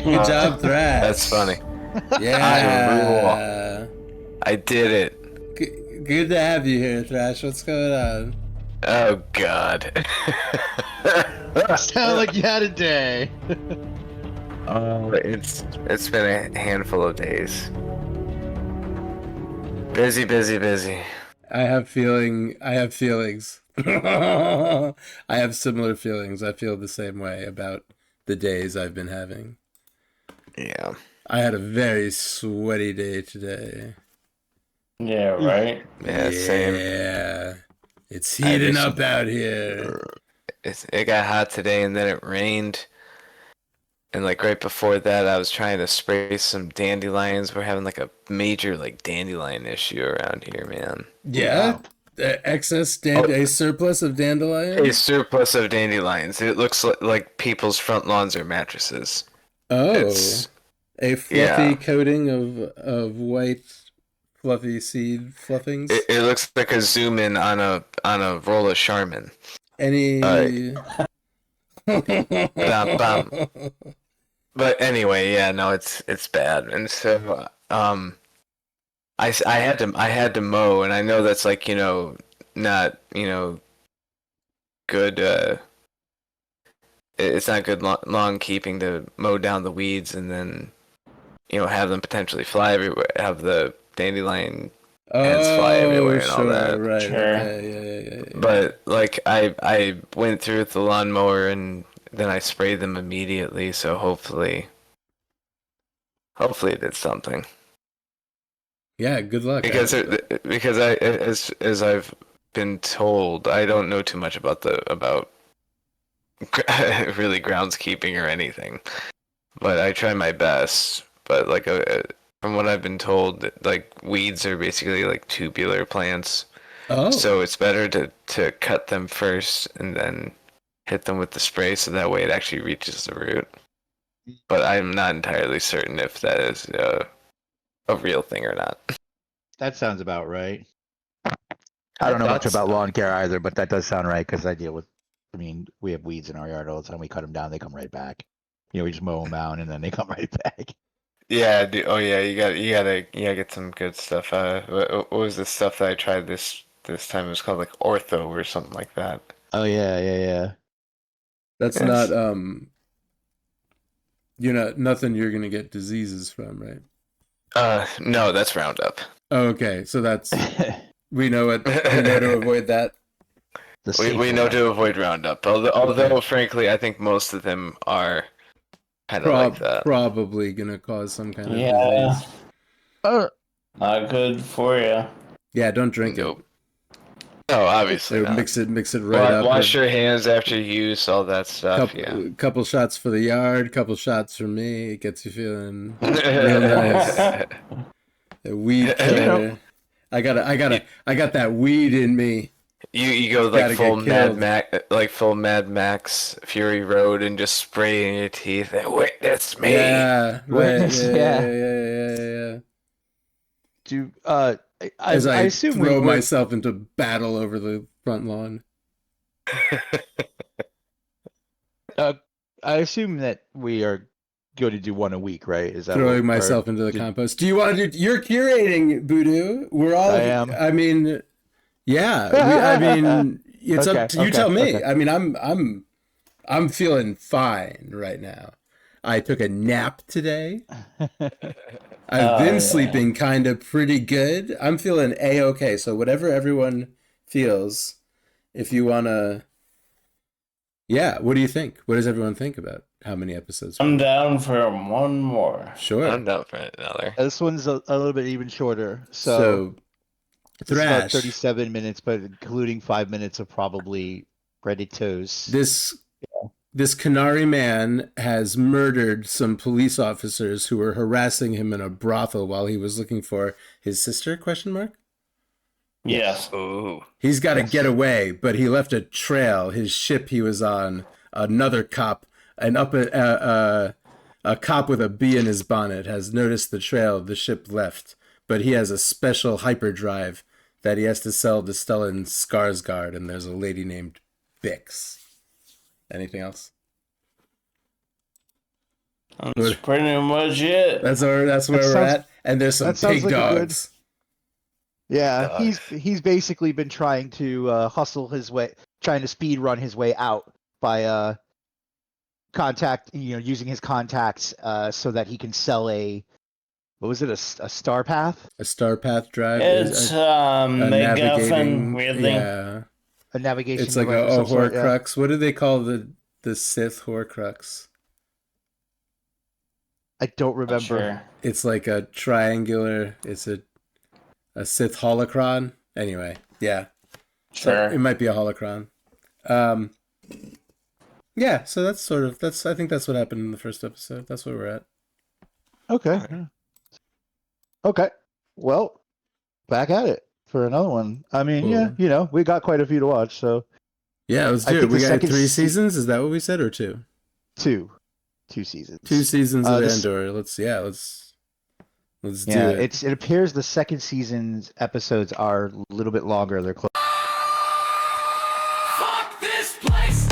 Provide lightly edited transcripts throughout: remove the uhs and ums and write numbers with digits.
Good job, Thrash. That's funny. Yeah. I did it. Good to have you here, Thrash. What's going on? Oh God. Sound like you had a day. It's been a handful of days. Busy. I have feelings. I have similar feelings. I feel the same way about the days I've been having. Yeah. I had a very sweaty day today. Yeah, right? Yeah, same. Yeah. It's heating up out here. It got hot today and then it rained. And like right before that, I was trying to spray some dandelions. We're having like a major like dandelion issue around here, man. Yeah? A surplus of dandelions? A surplus of dandelions. It looks like people's front lawns are mattresses. Oh. A fluffy Yeah. coating of white fluffy seed fluffings? It looks like a zoom in on a roll of Charmin. Any Bam. But anyway, yeah, no, it's bad, and so I had to mow, and I know that's like not good. It's not good long keeping to mow down the weeds and then have them potentially fly everywhere, have the dandelion ants fly everywhere and all that. Right. Sure. Yeah. But like I went through with the lawnmower and then I sprayed them immediately, so hopefully it did something. Yeah, good luck. Because as I've been told, I don't know too much about really groundskeeping or anything, but I try my best. But like from what I've been told, like weeds are basically like tubular plants. Oh. So it's better to cut them first and then hit them with the spray so that way it actually reaches the root. But I'm not entirely certain if that is a real thing or not. That sounds about right. I don't know much That's- about lawn care either, but that does sound right because I deal with. I mean, we have weeds in our yard all the time. We cut them down, they come right back. We just mow them down and then they come right back. Yeah, oh yeah, you gotta get some good stuff. What was the stuff that I tried this time? It was called like Ortho or something like that. Oh yeah. That's Yes. not nothing you're gonna get diseases from, right? No, that's Roundup. Oh, okay, so that's we know to avoid that. We know to avoid Roundup. Although frankly, I think most of them are kind of like that. Probably gonna cause some kind of Yeah. disease. Not good for you. Yeah, don't drink Nope. it. No, obviously So not. mix it right up. Wash your hands after use, all that stuff. Couple shots for the yard, couple shots for me. It gets you feeling real nice. A weed killer. I got that weed in me. You go Gotta like full get Mad Max Fury Road and just spray in your teeth. Wait, that's me. Yeah, right. Witness, Yeah. Do As I assume throw we myself into battle over the front lawn. I assume that we are going to do one a week, right? Is that Throwing myself into the compost. Do you want to do? You're curating, Budu. We're all. I am. I mean, yeah. It's up to you. Okay, Tell me. okay. I mean, I'm feeling fine right now. I took a nap today. I've been sleeping kind of pretty good. I'm feeling A-okay. So whatever everyone feels, if you want to... Yeah, what do you think? What does everyone think about how many episodes? I'm down for one more. Sure. I'm down for another. This one's a little bit even shorter. So it's about Thrash. 37 minutes, but including 5 minutes of probably breaded toast. This Canary man has murdered some police officers who were harassing him in a brothel while he was looking for his sister, question mark? Yes. Ooh. He's got to get away, but he left a trail. His ship he was on, another cop, a cop with a bee in his bonnet has noticed the trail the ship left, but he has a special hyperdrive that he has to sell to Stellan Skarsgård, and there's a lady named Bix. Anything else? That's pretty much it. That's where That we're sounds- at. And there's some that sounds big like a good- dogs. Yeah, Dogs. he's basically been trying to hustle his way, trying to speed run his way out by using his contacts so that he can sell what was it, a Star Path? A Star Path drive It's is a MacGuffin, navigating. really. Yeah, A navigation it's like device a of some sort, yeah. Horcrux. What do they call the Sith Horcrux? I don't remember. Sure. It's like a triangular. It's a Sith holocron. Anyway, yeah. Sure. So it might be a holocron. Yeah, so I think that's what happened in the first episode. That's where we're at. Okay. Okay. Well, back at it for another one. I mean, yeah, Cool. we got quite a few to watch, so Yeah, let's I do it. think We the got second 3 seasons. Is that what we said, or 2? 2 seasons. 2 seasons of this- Andor. Let's do Yeah, it. it appears the second season's episodes are a little bit longer. They're close. Fuck this place.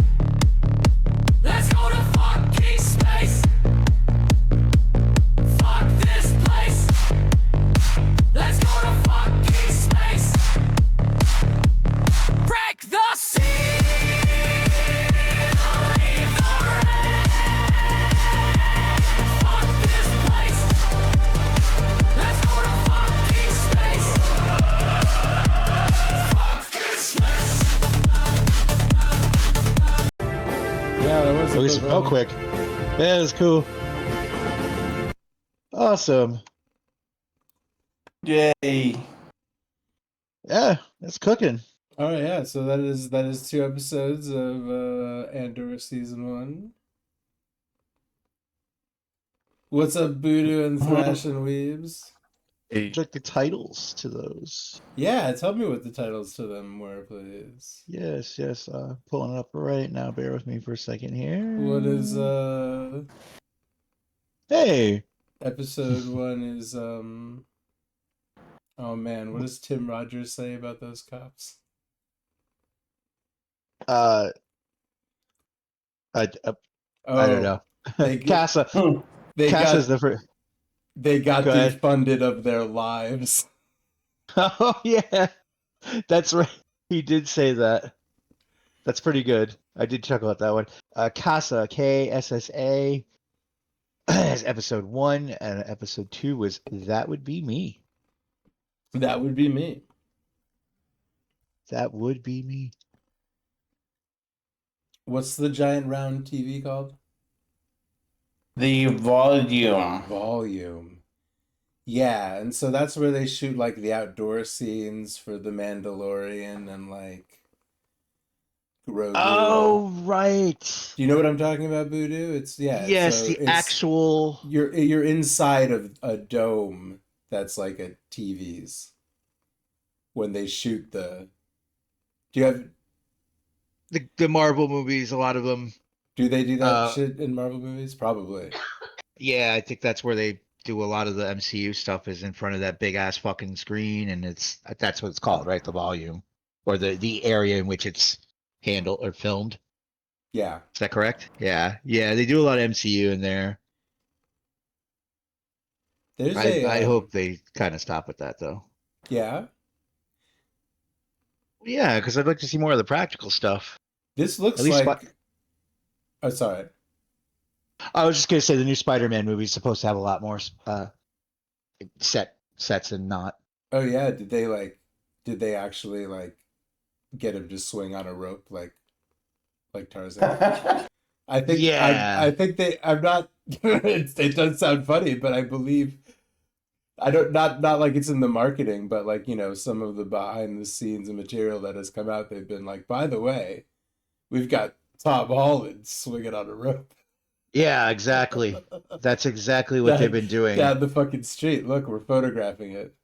Let's go to fucking space. Fuck this place. Let's go to fucking space. Break the seal. Leave the rain. Fuck this place. Let's go to fucking space. Fuck this space. Yeah, that was At least it felt quick. Yeah, it was cool. Awesome. Yay. Yeah, it's cooking. All right, yeah. So that is 2 episodes of Andor season 1. What's up, Budu and Thrash and Weebs? Would you like the titles to those? Yeah, tell me what the titles to them were, please. Yes. Pulling it up right now. Bear with me for a second here. What is Hey. episode 1 is oh man, what does Tim Rogers say about those cops? I don't know. They Casa. They Casa's got the they got Go ahead. defunded of their lives. Oh yeah, that's right. He did say that. That's pretty good. I did chuckle at that one. Casa, KSSA, as episode 1, and episode 2 was That Would Be Me. That would be me. That would be me. What's the giant round TV called? The volume. Volume. Yeah, and so that's where they shoot like the outdoor scenes for The Mandalorian and like Grogu. Oh right. Do you know what I'm talking about, Budu? It's Yes, so the it's- actual. You're inside of a dome that's like a TV's when they shoot the. Do you have? The Marvel movies, a lot of them. Do they do that shit in Marvel movies? Probably. Yeah, I think that's where they do a lot of the MCU stuff, is in front of that big ass fucking screen, and that's what it's called, right? The volume, or the area in which it's handled or filmed. Yeah. Is that correct? Yeah, they do a lot of MCU in there. There's I hope they kind of stop with that though. Yeah. Yeah, because I'd like to see more of the practical stuff. This looks At least like. Oh, sorry. I was just gonna say the new Spider-Man movie is supposed to have a lot more sets and not. Oh yeah, did they actually like get him to swing on a rope like Tarzan? I think Yeah. I think I'm not it does sound funny, but I believe I don't not like it's in the marketing, but like, some of the behind the scenes and material that has come out, they've been like, by the way, we've got Tom Holland swinging on a rope. Yeah, exactly. That's exactly what they've been doing. Down the fucking street. Look, we're photographing it.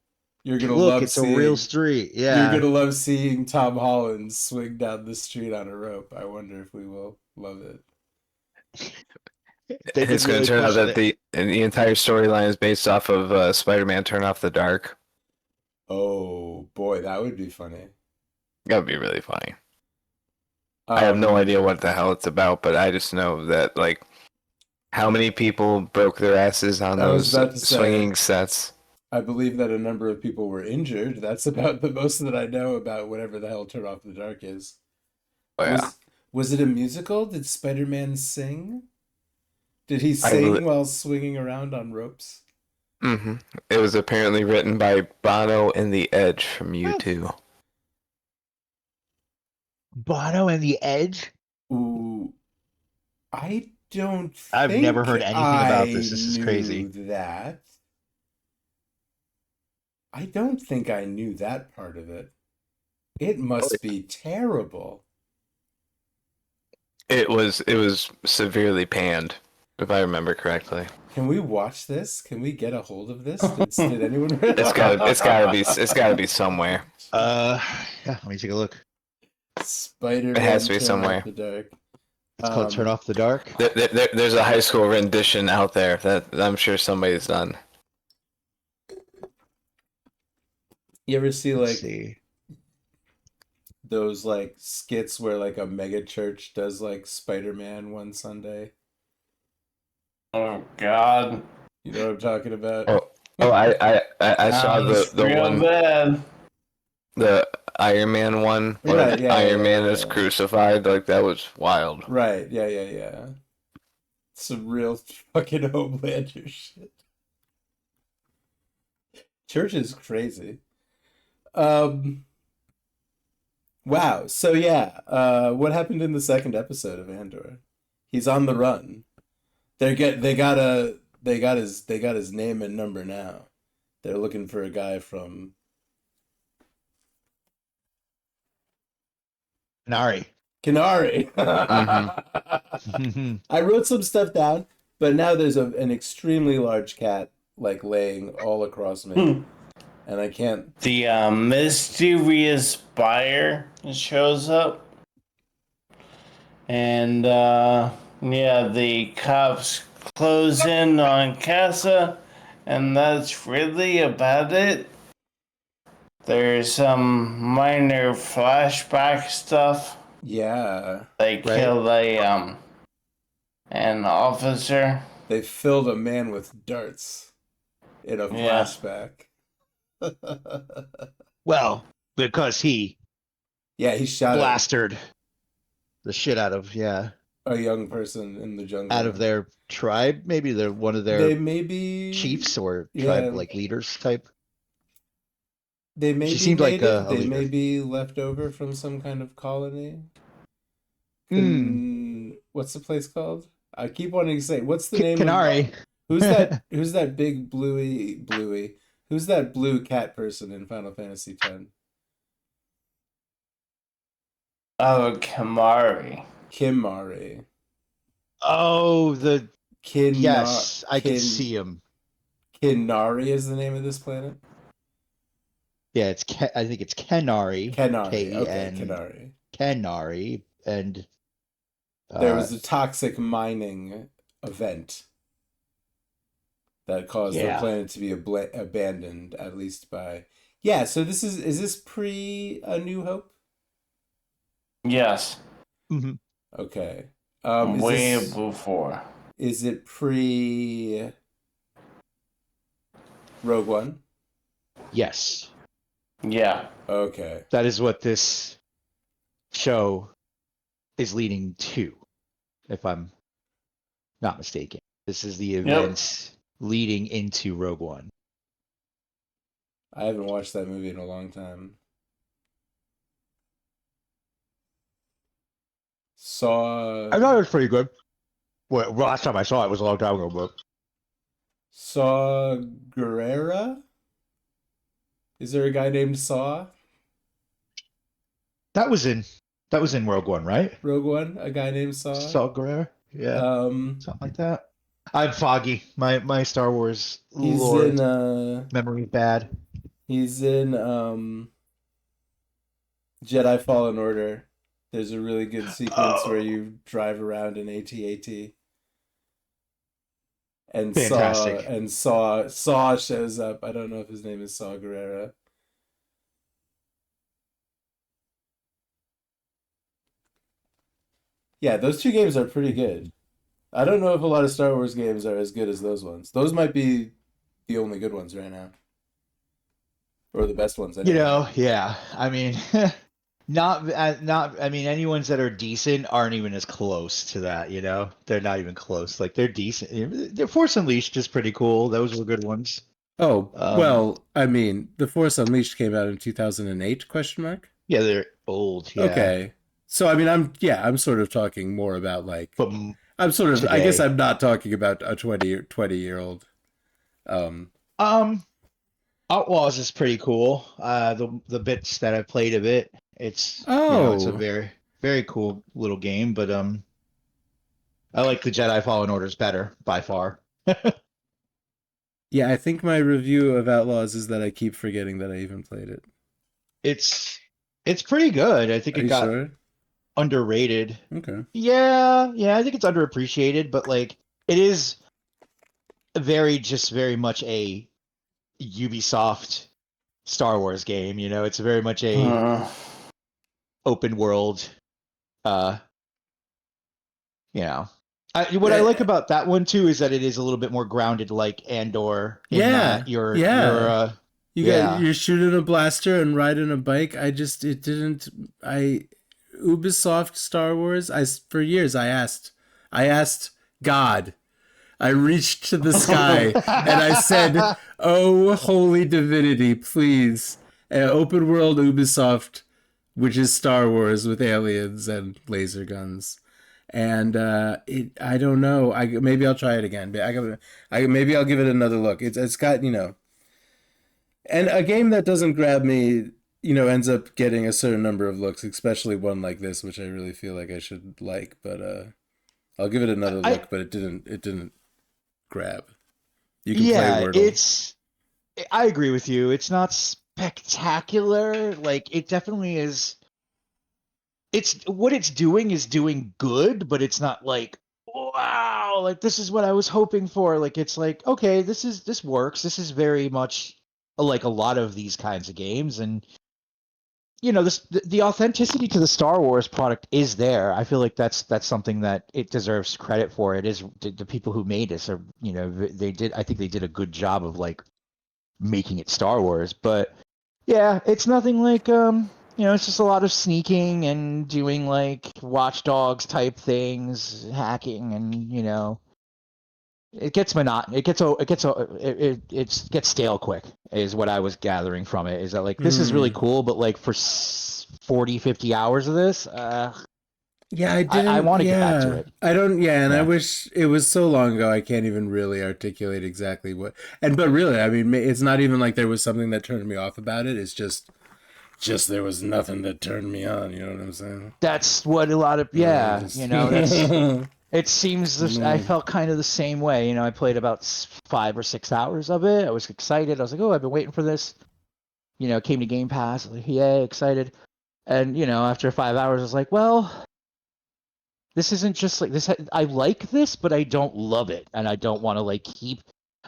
You're gonna Look, love it's seeing, a real street. Yeah. You're gonna love seeing Tom Holland swing down the street on a rope. I wonder if we will love it. They've It's been going to really turn out pushing that the entire storyline is based off of Spider-Man Turn Off the Dark. Oh boy, that would be funny. That would be really funny. I have no idea what the hell it's about, but I just know that like How many people broke their asses on I was those about to say, swinging sets? I believe that a number of people were injured. That's about the most that I know about whatever the hell Turn Off the Dark is. Oh, yeah. Was it a musical? Did Spider-Man sing? Did he I believe. sing while swinging around on ropes? It was apparently written by Bono and The Edge from U2. Bono and the Edge? Ooh, I don't I've never heard think anything about I this. This is crazy. knew that. I don't think I knew that part of it. It must be terrible. It was severely panned, if I remember correctly. Can we watch this? Can we get a hold of this? Did anyone? It's gotta be somewhere. Yeah, let me take a look. Spider-Man It has to be Turn somewhere. Off the Dark. It's called Turn Off the Dark. There's a high school rendition out there that I'm sure somebody's done. You ever see Let's like see. those like skits where like a mega church does like Spider-Man one Sunday? Oh God. You know what I'm talking about? I saw Sounds the real one, bad. the Iron Man one where Right, yeah, Iron yeah, Man yeah, is yeah. crucified. Like that was wild. Right, yeah. Some real fucking Homelander shit. Church is crazy. Wow. So yeah, what happened in the second episode of Andor? He's on the run. They got his name and number now. They're looking for a guy from Nari. Canary. Mhm. I wrote some stuff down, but now there's an extremely large cat like laying all across me, and I can't. The mysterious buyer shows up, and yeah, the cops close in on Casa, and that's really about it. There's some minor flashback stuff. Yeah, They kill an officer. they filled a man with darts in a Yeah. flashback. Well, because he Yeah, he shot blastered the shit out of a young person in the jungle. out of their tribe. Maybe they're one of They their may be chiefs or yeah. tribe like leaders type. They may She be seemed like native. a They may leader. be left over from some kind of colony. What's the place called? I keep wanting to say, what's the name of Canary. who's that? Who's that big bluey? Who's that blue cat person in Final Fantasy X? Oh, Kamari. Kimari. Oh, the Kinna- yes, I can Kin- see him. Kinari is the name of this planet. Yeah, I think it's Kenari. Kenari. Okay, K-E-N Kenari. Kenari, and There was a toxic mining event that caused the Yeah. planet to be abandoned, at least by. Yeah, so this is this pre A New Hope? Yes. Mhm. Okay. Way before. Is it pre Rogue One? Yes, Yeah. Okay. that is what this show is leading to, if I'm not mistaken. This is the events leading into Rogue One. I haven't watched that movie in a long time. Saw I thought it was pretty good. Well, last time I saw it was a long time ago, but Saw Gerrera? Is there a guy named Saw? that was in Rogue One, right? Rogue One? A guy named Saw? Saw Gerrera, yeah, something like that. I'm foggy. My Star Wars He's lore in memory bad. he's in Jedi Fallen Order. There's a really good sequence where you drive around in AT-AT. And Fantastic. Saw shows up. I don't know if his name is Saw Gerrera. Yeah, those two games are pretty good. I don't know if a lot of Star Wars games are as good as those ones. Those might be the only good ones right now, or the best ones You anyway. know, yeah. I mean, not. I mean, any ones that are decent aren't even as close to that. You know, they're not even close. Like they're decent. They're Force Unleashed is pretty cool. Those were good ones. Oh, Um, well, I mean, The Force Unleashed came out in 2008, question mark? yeah, they're old. Yeah, Okay. So, I mean, I'm sort of talking more about like, but I guess today, I'm not talking about a 20-year-old. Um, um, Outlaws is pretty cool. The bits that I played of it, it's a oh, very cool little game. But I like the Jedi Fallen Orders better by far. yeah, I think my review of Outlaws is that I keep forgetting that I even played it. It's it's pretty good. I think Are it you got sure? underrated. Okay. Yeah, I think it's underappreciated, but like it is very much a Ubisoft Star Wars game, you know, it's very much a Mm. open world uh you know. What I like Eh, about that one too is that it is a little bit more grounded like Andor in that yeah, yeah. yeah. You're shooting a blaster and riding a bike. It didn't. I Ubisoft Star Wars. For years I asked God. I reached to the sky and I said, "Oh, holy divinity, please, an open world Ubisoft, which is Star Wars with aliens and laser guns." And I don't know. Maybe I'll try it again. Maybe I'll give it another look. It's got and a game that doesn't grab me, ends up getting a certain number of looks, especially one like this, which I really feel like I should like. But I'll give it another I look. But it didn't grab. You can play yeah, Wordle. I agree with you. It's not spectacular. Like it definitely is. It's what it's doing is doing good, but it's not like wow, like this is what I was hoping for. Like it's like okay, this works. This is very much like a lot of these kinds of games, and you know the authenticity to the Star Wars product is there. I feel like that's something that it deserves credit for. It is the people who made this are they did. I think they did a good job of like making it Star Wars, but yeah, it's nothing like it's just a lot of sneaking and doing like watchdogs type things, hacking, and it gets monot it gets it gets it gets stale quick is what I was gathering from it. Is that like this is really Hmm. cool, but like for 40, 50 hours of this, Yeah, I I didn't. want to get back to Yeah, it. I don't. Yeah, and I Yeah. wish it was so long ago. I can't even really articulate exactly what. But really, I mean, it's not even like there was something that turned me off about it. It's just there was nothing that turned me on. You know what I'm saying? That's what a lot of Yeah, yeah, just. that's it seems I Mm. felt kind of the same way. I played about 5 or 6 hours of it. I was excited. I was like, "Oh, I've been waiting for this." It came to Game Pass. I was like, "Yay, excited!" And after 5 hours, I was like, "Well, this isn't just like this. I like this, but I don't love it, and I don't want to like keep.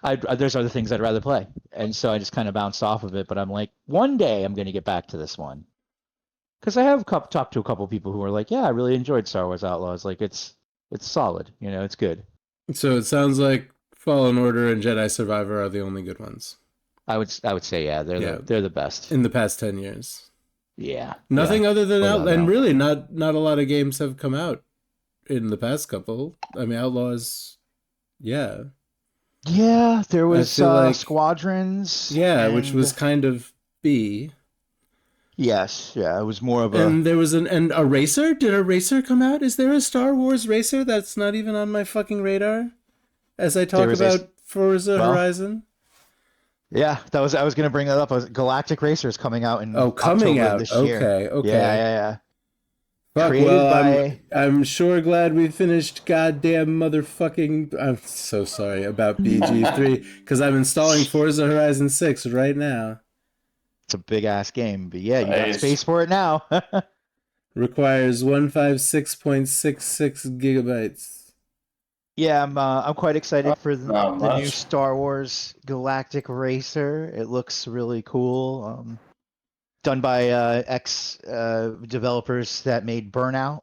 There's other things I'd rather play, and so I just kind of bounced off of it. But I'm like, one day I'm gonna get back to this one because I have talked to a couple people who are like, "Yeah, I really enjoyed Star Wars Outlaws. Like, it's solid. It's good." So it sounds like Fallen Order and Jedi Survivor are the only good ones. I would say yeah, Yeah, they're the best. in the past 10 years. Yeah, yeah, Nothing other than without Out, a and doubt. really not a lot of games have come out in the past couple. I mean, Outlaws. Yeah, Yeah, there I was feel like Squadrons, yeah, which was and kind of B. yes, yeah, it was more of a And there was a racer. Did a racer come out? Is there a Star Wars racer that's not even on my fucking radar? As I there talk was a about Forza well, Horizon. yeah, I was gonna bring that up. Galactic Racers coming out in Oh, coming October of out. this year. Okay, Yeah, okay. yeah, yeah. Fuck. Created Well, by I'm sure glad we finished. Goddamn motherfucking. I'm so sorry about BG3 because I'm installing Forza Horizon 6 right now. it's a big ass game, but yeah, you got Nice. space for it now. Requires 156.66 gigabytes. Yeah, I'm quite excited for Not the new much. Star Wars Galactic Racer. It looks really cool. Done by ex developers that made Burnout.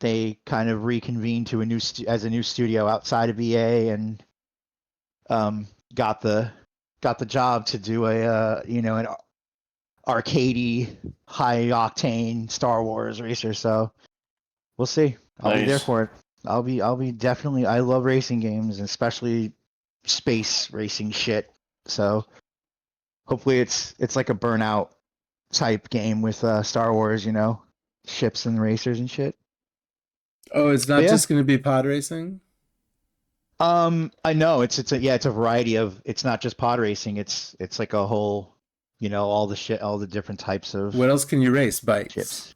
they kind of reconvened to as a new studio outside of EA and got the job to do a an arcadey, high octane Star Wars racer. So we'll see. I'll be there Nice. for it. I'll be definitely. I love racing games, especially space racing shit. So hopefully it's like a Burnout type game with Star Wars, ships and racers and shit. Oh, it's not Yeah. just going to be pod racing? I know it's a variety of. It's not just pod racing. It's like a whole, all the different types of What else can you race? Bikes. ships.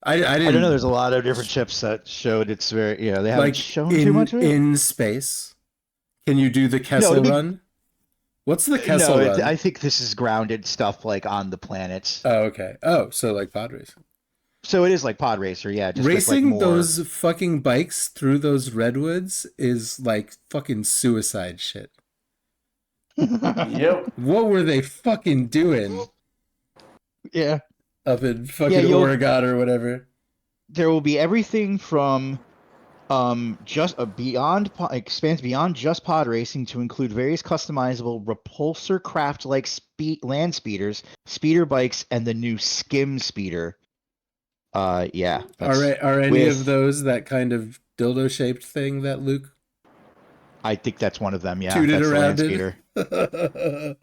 I I didn't don't know. There's a lot of different ships that showed. It's very they haven't like shown too much of it. in space. Can you do the Kessel it'd be- run? What's the Kessel No, run? I think this is grounded stuff like on the planets. Oh, okay. Oh, so like pod racing. So it is like pod racer, yeah. Just with, Racing like, more... those fucking bikes through those redwoods is like fucking suicide shit. Yep. What were they fucking doing Yeah. up in fucking Oregon or whatever? There will be everything from just expands beyond just pod racing to include various customizable repulsor craft like land speeders, speeder bikes, and the new skim speeder. Yeah. Are any of those that kind of dildo shaped thing that Luke I think that's one of them, yeah. tooted That's the around land speeder.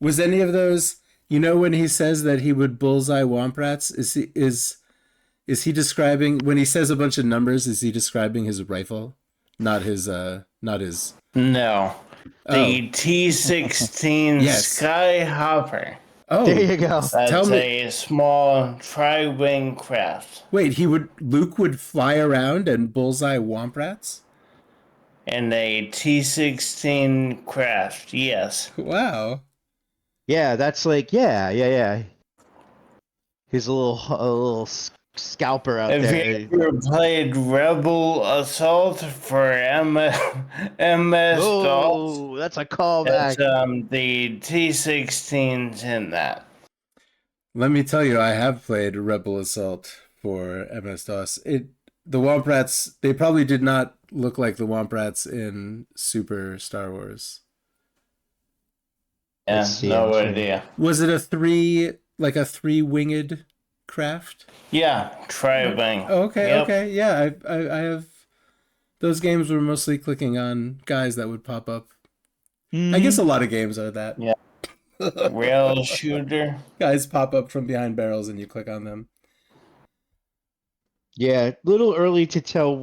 Was any of those, when he says that he would bullseye womp rats, is he describing, when he says a bunch of numbers, is he describing his rifle? Not his No. Oh. The T-16 Yes. Skyhopper. Oh, There you go. That's Tell me- a small tri-wing craft. wait, Luke would fly around and bullseye womp rats? And a T-16 craft, yes. Wow. Yeah, that's like yeah. He's a little scalper out If there. you ever played Rebel Assault for MS-DOS, Oh, that's a callback. that's the T-16's in that. Let me tell you, I have played Rebel Assault for MS-DOS. The Womp Rats, they probably did not look like the Womp Rats in Super Star Wars. Yeah, Let's see, no I'm sure. idea. Was it a three-winged craft? Yeah, tri-wing. Oh, okay, Yep. okay. Yeah, I have... Those games were mostly clicking on guys that would pop up. I guess a lot of games are that. Yeah. Rail shooter. Guys pop up from behind barrels and you click on them. Yeah, little early to tell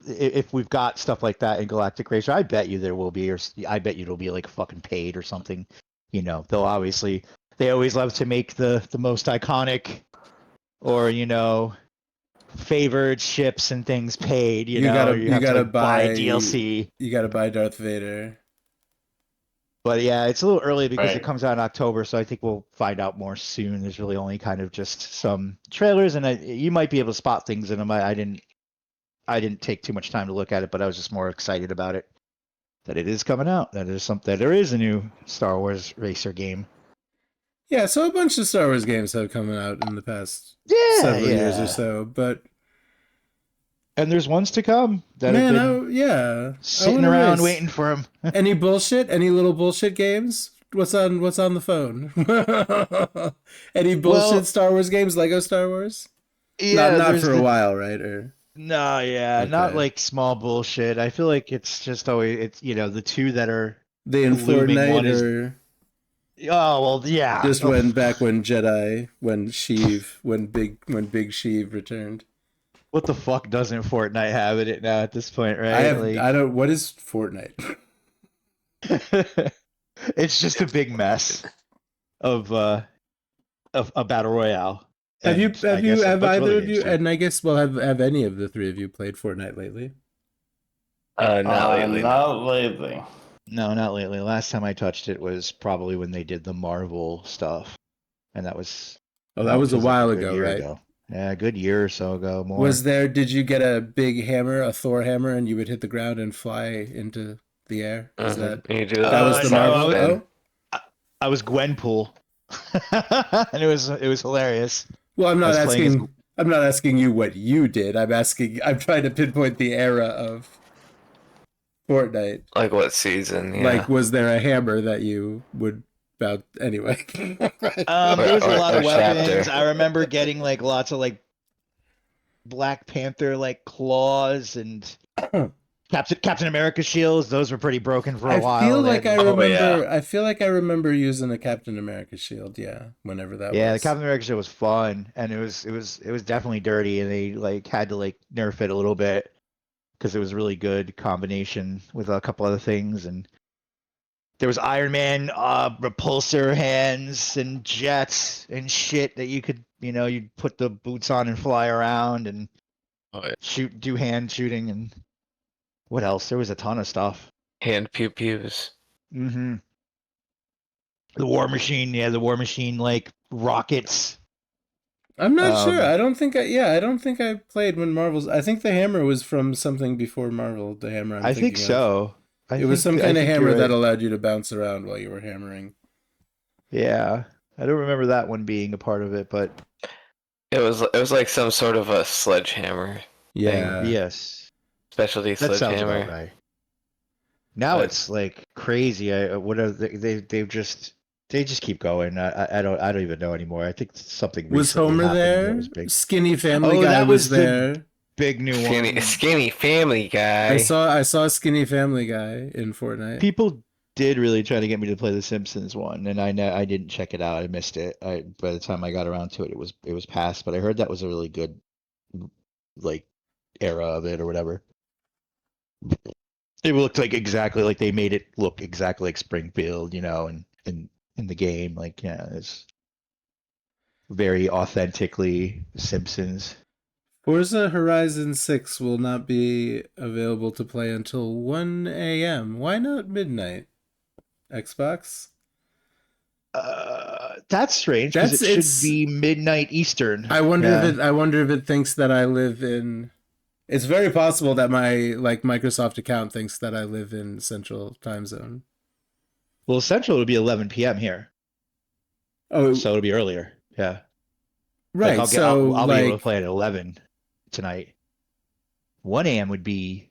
if we've got stuff like that in Galactic Racer. I bet you there will be, or I bet you it'll be like fucking paid or something. They always love to make the most iconic or favored ships and things paid. You have gotta to buy buy DLC. You gotta buy Darth Vader. But yeah, it's a little early because Right. it comes out in October, so I think we'll find out more soon. There's really only kind of just some trailers, and you might be able to spot things in them. I didn't take too much time to look at it, but I was just more excited about it. That it is coming out. That there is a new Star Wars racer game. Yeah, so a bunch of Star Wars games have come out in the past Yeah, several years yeah. or so, but And there's ones to come that have been sitting around waiting for them. Any bullshit? Any little bullshit games? What's on the phone? Any bullshit Well, Star Wars games? Lego Star Wars? Yeah, not there's for a while, right? Or No, yeah, not Okay. like small bullshit. I feel like it's just always the two that are. they in Looming one Fortnite is- or Oh well, yeah. just when Big Sheev returned. What the fuck doesn't Fortnite have in it now at this point, right? I don't. What is Fortnite? It's just a big mess of a battle royale. Have And I guess a bunch either other of you? games, too. And I guess have any of the three of you played Fortnite lately? Not lately. Not lately. No, not lately. Last time I touched it was probably when they did the Marvel stuff, and that was. Oh, that was a like while good ago, year right? ago. Yeah, a good year or so ago. More. Did you get a big hammer, a Thor hammer, and you would hit the ground and fly into the air? Is that You do that was the no, Marvel? I was- Oh, I was Gwenpool, and it was hilarious. well, I'm not I was playing asking. I'm not asking you what you did. I'm trying to pinpoint the era of Fortnite. Like what season? Yeah. Like, was there a hammer that you would bounce anyway? There was a lot or of weapons. chapter. I remember getting like lots of like Black Panther like claws and Captain America shields. Those were pretty broken for a while. feel They like had- I Oh, remember. yeah. I feel like I remember using a Captain America shield. Yeah, whenever that Yeah, the was. Captain America shield was fun, and it was definitely dirty, and they like had to like nerf it a little bit because it was a really good combination with a couple other things, and there was Iron Man repulsor hands and jets and shit that you could, you'd put the boots on and fly around and Oh, yeah. do hand shooting, and what else? There was a ton of stuff. Hand pew pews. Mm-hmm. The War Machine, the War Machine like rockets. I'm not sure. Um, I don't think I don't think I played when Marvel's. I think the hammer was from something before Marvel. The hammer. I think thinking of. so. It was some kind of I think hammer you're that right. allowed you to bounce around while you were hammering. Yeah, I don't remember that one being a part of it, but It was like some sort of a sledgehammer. Yeah. yes, Specialty that sounds sledgehammer. about right. Now But- it's like crazy. What are they just keep going. I don't even know anymore. I think something Was recently Homer happened that there? was big. Skinny Family Oh, Guy that was was the- there. Big new one. Skinny Family Guy. I saw Skinny Family Guy in Fortnite. People did really try to get me to play the Simpsons one, and I didn't check it out. I missed it. By the time I got around to it, it was past. But I heard that was a really good like era of it or whatever. It looked like exactly like they made it look exactly like Springfield, and in the game, like it's very authentically Simpsons. Forza Horizon 6 will not be available to play until 1 a.m. Why not midnight? Xbox? That's strange because it It's- should be midnight Eastern. I wonder Yeah. I wonder if it thinks that I live in. It's very possible that my Microsoft account thinks that I live in Central Time Zone. Well, Central would be 11 p.m. here, Oh, so it'll be earlier. Yeah. right. Like, So I'll be able to play at 11 tonight. 1 a.m. would be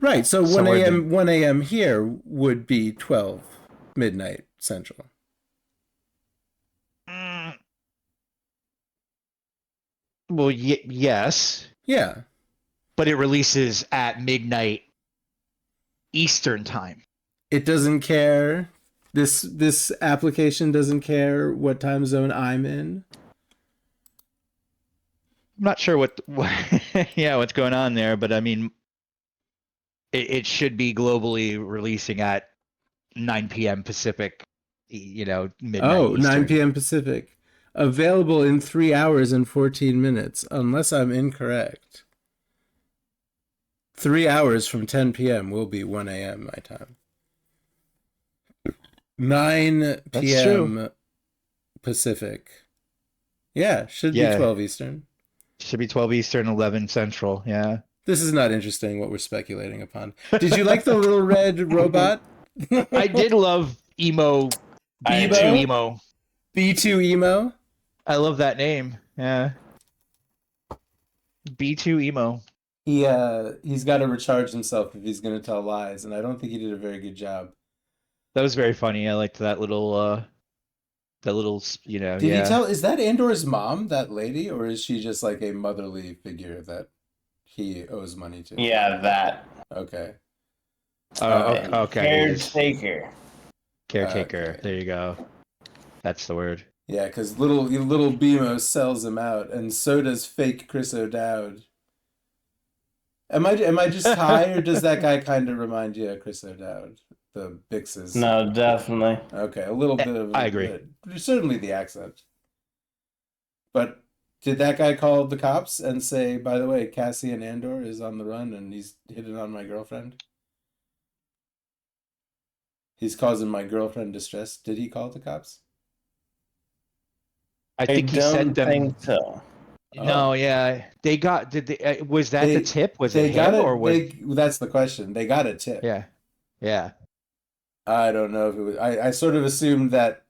right. So 1 somewhere in a.m. 1 a.m. here would be 12 midnight Central. well, yes, Yeah. but it releases at midnight Eastern time. It doesn't care. This application doesn't care what time zone I'm in. I'm not sure what what's going on there, but I mean, it should be globally releasing at 9 p.m. Pacific, midnight Oh, 9 Eastern. p.m. Pacific. Available in 3 hours and 14 minutes, unless I'm incorrect. 3 hours from 10 p.m. will be 1 a.m. my time. 9 That's p.m. true. Pacific. Yeah, should be Yeah. 12 Eastern. Should be 12 Eastern, 11 Central. Yeah. This is not interesting what we're speculating upon. Did you like the little red robot? I did love emo. I B2 do. emo. B2 Emo? I love that name. Yeah. B2 emo. He's got to recharge himself if he's going to tell lies, and I don't think he did a very good job. That was very funny. I liked that little, Did yeah. he tell? Is that Andor's mom, that lady, or is she just like a motherly figure that he owes money to? Yeah, that. Okay. Oh, And okay. it is. Caretaker. Caretaker. Okay. There you go. That's the word. Yeah, because little BMO sells him out, and so does fake Chris O'Dowd. Am I just high, or does that guy kind of remind you of Chris O'Dowd? The Bixes. No, definitely. Okay, a little bit of. I agree. Certainly the accent. But did that guy call the cops and say, by the way, Cassian Andor is on the run and he's hitting on my girlfriend? He's causing my girlfriend distress. Did he call the cops? I think he don't sent them. think so. No, yeah. They got. Did they? Was that They- the tip? Was They it got him it. or was? That's the question. They got a tip. Yeah. Yeah. I don't know if it was. I sort of assumed that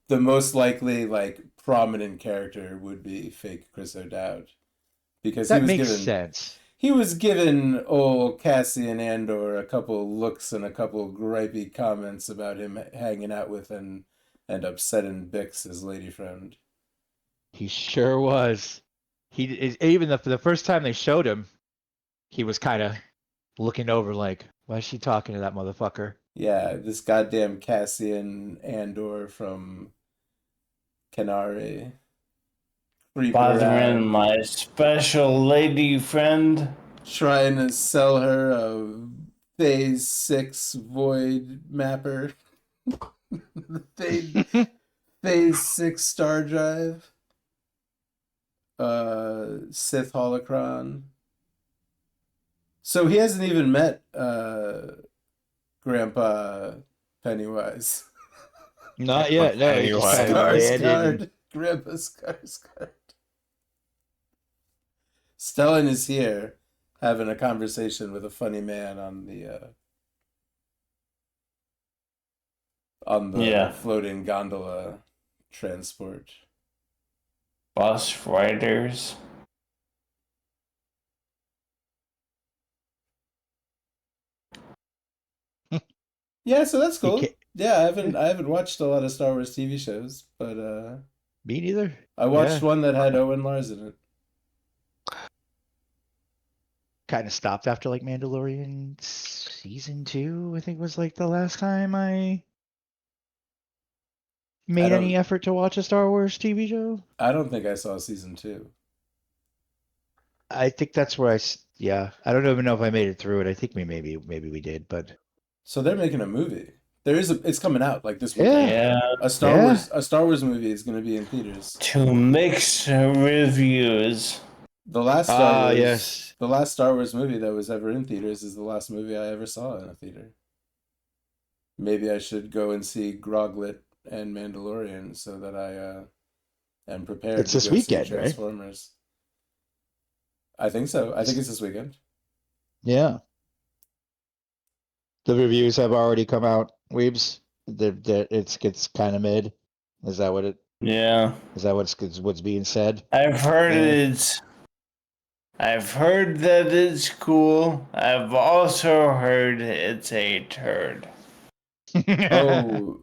the most likely prominent character would be fake Chris O'Dowd, because That makes sense. he was given old Cassian Andor a couple looks and a couple gripey comments about him hanging out with and upsetting Bix, his lady friend. He sure was. Even the first time they showed him, he was kind of looking over like, why is she talking to that motherfucker? Yeah, this goddamn Cassian Andor from Canary. Creeping Bothering around, my special lady friend. trying to sell her a Phase 6 Void Mapper. Phase 6 Star Drive. Sith Holocron. So he hasn't even met Grandpa Pennywise. Not yet. No, he's just kind of landed. Skarsgård. Grandpa Skarsgård. Stellan is here having a conversation with a funny man on the floating gondola transport. Bus riders. Yeah, so that's cool. ca- Yeah, I haven't watched a lot of Star Wars TV shows, but Me neither. I watched Yeah. one that had Owen Lars in it. Kind of stopped after like Mandalorian season 2, I think was like the last time I made don't- any effort to watch a Star Wars TV show. I don't think I saw season 2. I think that's where yeah, I don't even know if I made it through it. I think maybe we did, but So they're making a movie. It's coming out like this week. Yeah. Yeah. A Star Wars movie is going to be in theaters. To mixed reviews. The last Star Wars, yes. the last Star Wars movie that was ever in theaters is the last movie I ever saw in a theater. Maybe I should go and see Groglit and Mandalorian so that I am prepared It's to this go see weekend, right? Transformers. I think so. I think it's this weekend. Yeah. The reviews have already come out. Weebs, it's kind of mid. Is that what Yeah. what's being said? I've heard Yeah. I've heard that it's cool. I've also heard it's a turd. Oh,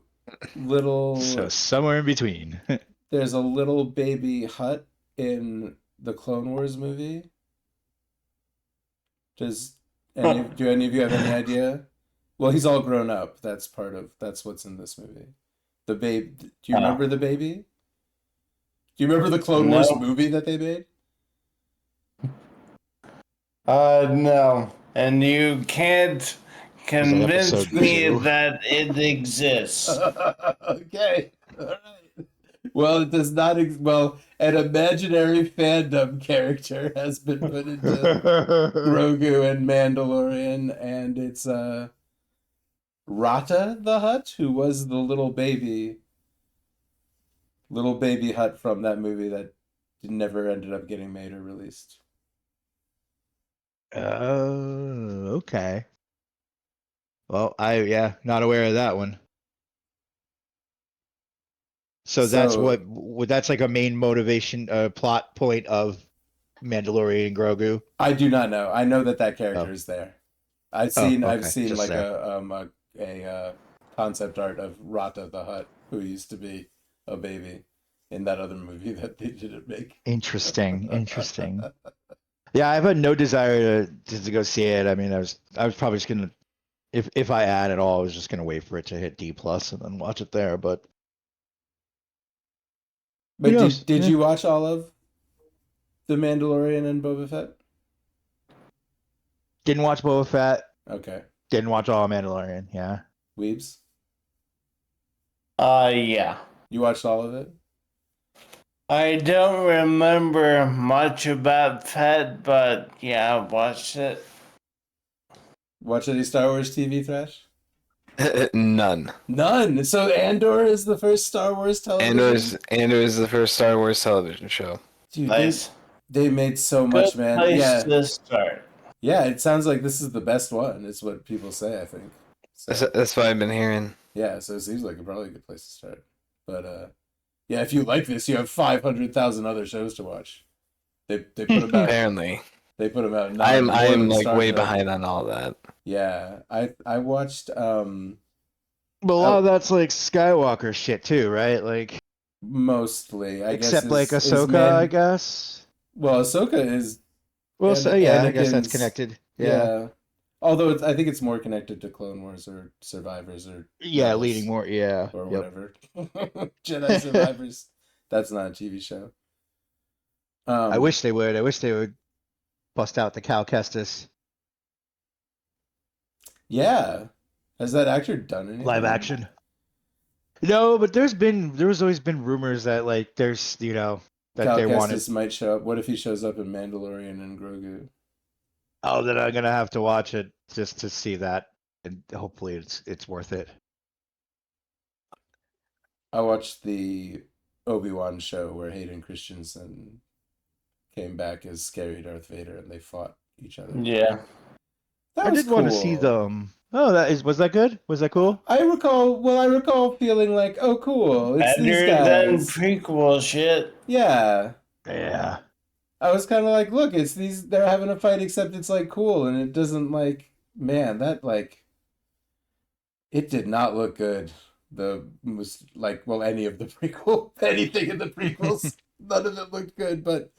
little. So somewhere in between. There's a little baby Hutt in the Clone Wars movie. Do any of you have any idea? Well, he's all grown up. That's what's in this movie. The babe. Do you remember the baby? Do you remember the Clone Wars movie that they made? No. And you can't convince episode me 2. that it exists. Okay. All right. Well, it does not. Well, an imaginary fandom character has been put into Grogu and Mandalorian, and it's Rata the Hutt, who was the little baby Hutt from that movie that never ended up getting made or released. Oh, okay. Well, not aware of that one. So that's that's like a main motivation, plot point of Mandalorian and Grogu. I do not know. I know that character is there. I've seen Just like there. a concept art of Rata the Hutt, who used to be a baby in that other movie that they didn't make. Interesting. Yeah, I've had no desire to go see it. I mean, I was probably just gonna, if I add at all, I was just gonna wait for it to hit D+ and then watch it there. But But Who knows? did Yeah. you watch all of The Mandalorian and Boba Fett? didn't watch Boba Fett. Okay. Didn't watch all of Mandalorian. Yeah. Weebs? Yeah. You watched all of it? I don't remember much about Fett, but yeah, I watched it. Watch any Star Wars TV, Thrash? None. None. So Andor is the first Star Wars television. Andor is the first Star Wars television show. Dude, Nice. they made so much, Good man. place Yeah. to start. Yeah, it sounds like this is the best one. It's what people say, I think. So, That's what I've been hearing. yeah, so it seems like probably a good place to start. But Yeah, if you like this, you have 500,000 other shows to watch. They put about Apparently, they put about I'm more I'm than like Star way Trek. behind on all that. Yeah, I watched But a lot of that's like Skywalker shit too, right? Like, mostly. I guess except like is Ahsoka, I guess. well, Ahsoka is Well, so yeah, I guess that's Anakin's. connected. Yeah, Yeah, although I think it's more connected to Clone Wars or Survivors or yeah, Rebels leaning more. Yeah, or yep. whatever. Jedi Survivors. That's not a TV show. I wish they would. I wish they would bust out the Cal Kestis Yeah. Has that actor done anything? live action. No, but there's always been rumors that like there's that Cal they wanted. Kestis might show up. What if he shows up in Mandalorian and Grogu? Oh, then I'm gonna have to watch it just to see that, and hopefully it's worth it. I watched the Obi-Wan show where Hayden Christensen came back as scary Darth Vader and they fought each other. Yeah. That I was did want to see cool. them. Oh, was that good? Was that cool? I recall feeling like, oh, cool, it's these Better than guys. prequel shit. Yeah. Yeah. I was kind of like, look, it's these, they're having a fight, except it's like cool, and it doesn't like, man, that like, it did not look good. The most, like, well, any of the prequel, anything in the prequels, none of it looked good, but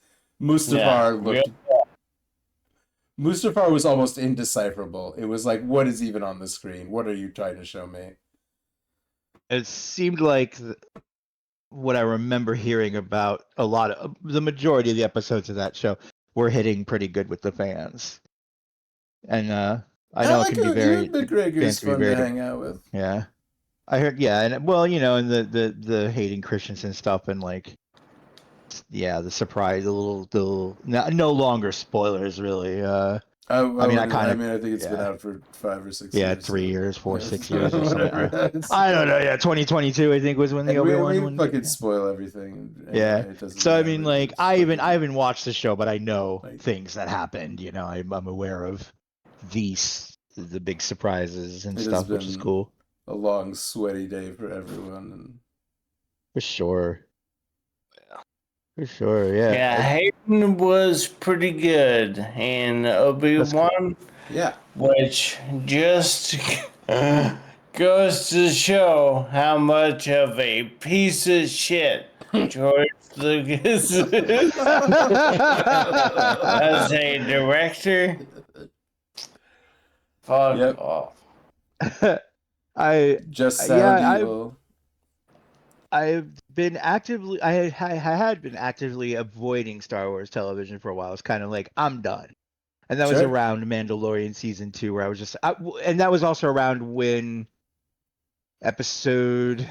Mustafar looked. Mustafar was almost indecipherable. It was like, what is even on the screen? What are you trying to show me? It seemed like what I remember hearing about a lot of the majority of the episodes of that show were hitting pretty good with the fans, and I know it can be very McGregor's fans can be fun very to hang out with. yeah. I heard and well, and the Hayden Christensen stuff and like the surprise, the no longer spoilers really. I mean, I think it's been out for 5 or 6 years. 3 years, 4, Yeah. 6 years or something. Whatever. I don't know. Yeah, 2022 I think was when the And Obi-Wan we one. fucking spoil everything. Anyway. Yeah. It doesn't So I matter. mean, like It's I fucking- haven't watched the show, but I know Like- things that happened. I'm aware of the big surprises and It has stuff, which is been- cool a long sweaty day for everyone. And for sure. For sure, yeah. Yeah, Hayden was pretty good, and Obi-Wan, yeah, which just goes to show how much of a piece of shit George Lucas is as a director. Fuck Yep. off. I just Yeah, sound evil. I've been actively I had been actively avoiding Star Wars television for a while. It's kind of like I'm done, and that was Sure. around Mandalorian season 2, where I was just and that was also around when episode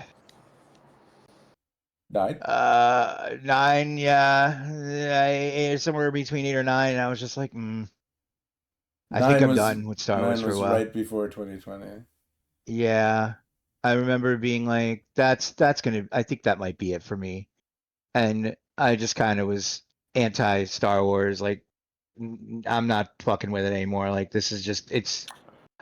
9. 9, somewhere between 8 or 9, and I was just like, I think I'm done with Star Wars 9 for a was while. right before 2020. Yeah, I remember being like, that's gonna. I think that might be it for me, and I just kind of was anti Star Wars. Like, I'm not fucking with it anymore. Like, this is just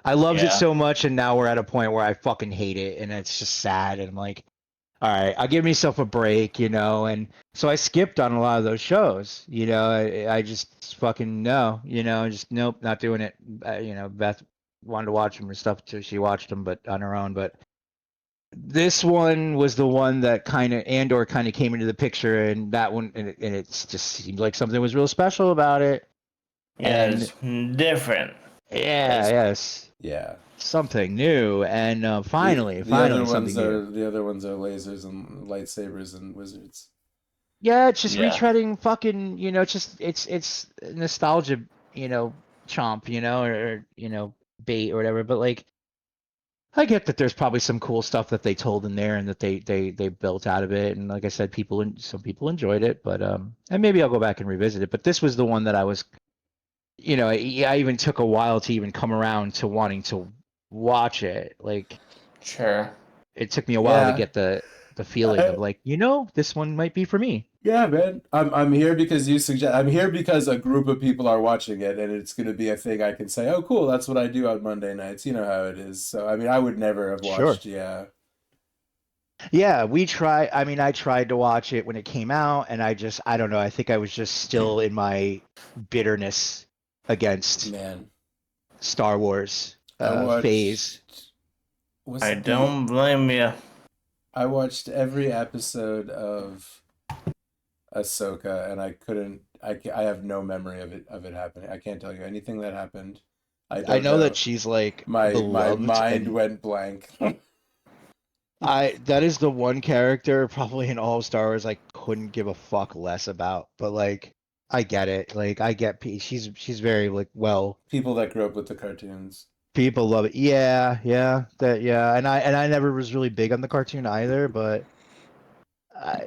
I loved it Yeah. so much, and now we're at a point where I fucking hate it, and it's just sad. And I'm like, all right, I'll give myself a break, and so I skipped on a lot of those shows. I just fucking no, just nope, not doing it. Beth wanted to watch them and stuff too. She watched them, but on her own. But this one was the one that Andor kind of came into the picture, and that one, and it just seemed like something was real special about it. Yeah, And it's different. yes, Yeah. something new, and finally, the other something ones new. the other ones are lasers and lightsabers and wizards. Yeah, it's just Yeah. retreading fucking, it's nostalgia, chomp, or bait or whatever. But like, I get that there's probably some cool stuff that they told in there and that they built out of it. And like I said, some people enjoyed it, but and maybe I'll go back and revisit it. But this was the one that I was, I even took a while to even come around to wanting to watch it. Like, Sure. it took me a while Yeah. to get the feeling of like, this one might be for me. Yeah, man. I'm here because I'm here because a group of people are watching it, and it's gonna be a thing I can say, oh, cool, that's what I do on Monday nights. You know how it is. So I mean, I would never have Sure. watched. Yeah. Yeah, we try. I mean, I tried to watch it when it came out, and I don't know. I think I was just still in my bitterness against Man, Star Wars I phase. watched. What's I the? don't blame you. I watched every episode of Ahsoka, and I couldn't. I have no memory of it happening. I can't tell you anything that happened. I I don't know that know. she's like My beloved, mind and went blank. that is the one character probably in all of Star Wars I couldn't give a fuck less about. But like, I get it. Like, I get she's very like well. People that grew up with the cartoons. People love it. Yeah, yeah. And I never was really big on the cartoon either, but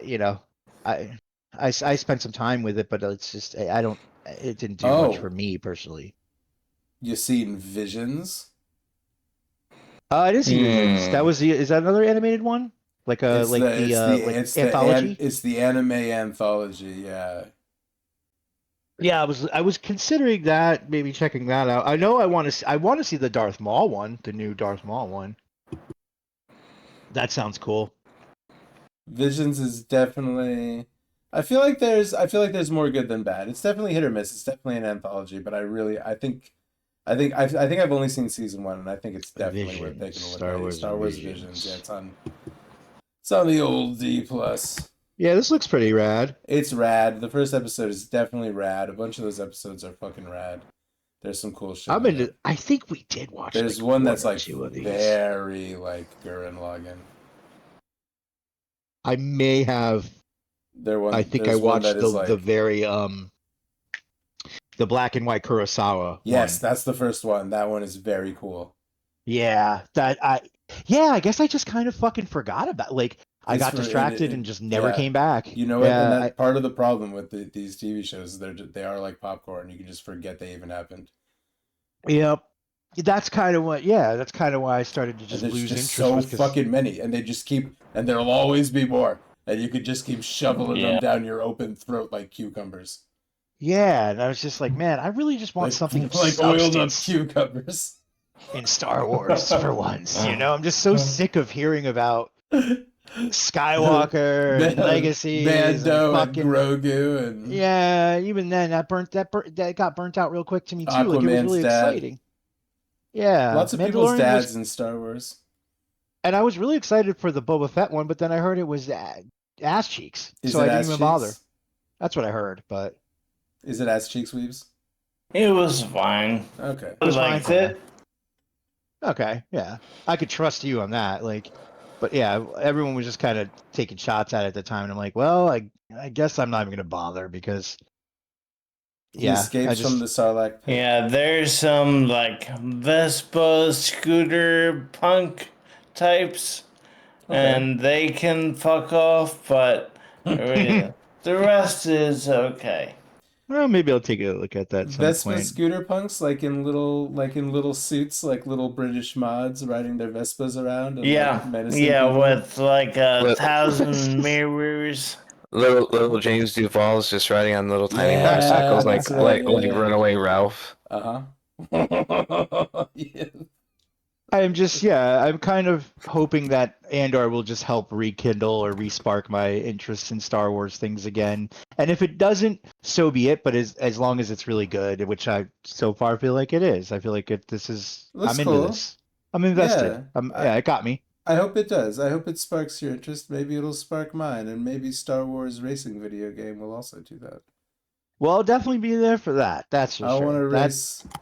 you know, I, I spent some time with it, but it's just I don't. It didn't do much for Oh, me personally. you seen Visions? I didn't see Visions. That Hmm. was the. Is that another animated one? Like like anthology? It's the anime anthology. Yeah. Yeah, I was considering that, maybe checking that out. I know I want to see the Darth Maul one, the new Darth Maul one. That sounds cool. Visions is definitely. I feel like there's more good than bad. It's definitely hit or miss. It's definitely an anthology, but I think I've only seen season one, and I think it's definitely worth Visions, taking a look Star at. Wars Star Wars Visions. Yeah, Visions. it's on the old D plus. Yeah, this looks pretty rad. It's rad. The first episode is definitely rad. A bunch of those episodes are fucking rad. There's some cool shit I'm in into. it. I think we did watch There's like one one that's or like two of these. very like Gurren Lagann. I may have. I think I There's one that watched is the like, very the black and white Kurosawa yes, one. that's the first one. That one is very cool. Yeah, yeah, I guess I just kind of fucking forgot about like I It's got for it, distracted and it just never yeah. came back. You know what? And Yeah, that part of the problem with these TV shows is they are like popcorn. You can just forget they even happened. yep. That's kind of what yeah, that's kind of why I started to And just there's lose just interest so was cuz fucking many, and they just keep, and there'll always be more, and you could just keep shoveling them Yeah. down your open throat like cucumbers, yeah, and I was just like, man, I really just want something of like oiled up substance cucumbers. in Star Wars for once, you know? I'm just so sick of hearing about Skywalker and legacies and Mando and fucking Grogu and yeah, even then that got burnt out real quick to me too. Like it was Aquaman's really dad. exciting. Yeah, Lots of people's Mandalorian was, dads in Star Wars. and I was really excited for the Boba Fett one, but then I heard it was ass cheeks, Is so it I didn't ass even cheeks? bother. That's what I heard, but Is it ass cheeks, Weebs? It was fine. Okay. it was I liked fine. it. Okay, yeah, I could trust you on that. Like, but yeah, everyone was just kind of taking shots at it at the time, and I'm like, well, I guess I'm not even gonna bother because He yeah, I escapes from the just Sarlacc pit. Yeah, there's some like Vespa scooter punk types, Okay. and they can fuck off, but really, the rest is okay. well, maybe I'll take a look at that at some Vespa point. scooter punks, like in little suits, like little British mods riding their Vespas around and Yeah, like menacing yeah, people. with like a With- 1,000 mirrors. Little James Duvall's just riding on little tiny Yeah, motorcycles that's right, like yeah. Runaway Ralph. Uh-huh. Yeah. I'm kind of hoping that Andor will just help rekindle or respark my interest in Star Wars things again. And if it doesn't, so be it. But as long as it's really good, which I so far feel like it is, I feel like Looks I'm into cool. this. I'm invested. Yeah. Yeah, it got me. I hope it does. I hope it sparks your interest. Maybe it'll spark mine, and maybe Star Wars racing video game will also do that. Well, I'll definitely be there for that. That's for I sure. want to That's race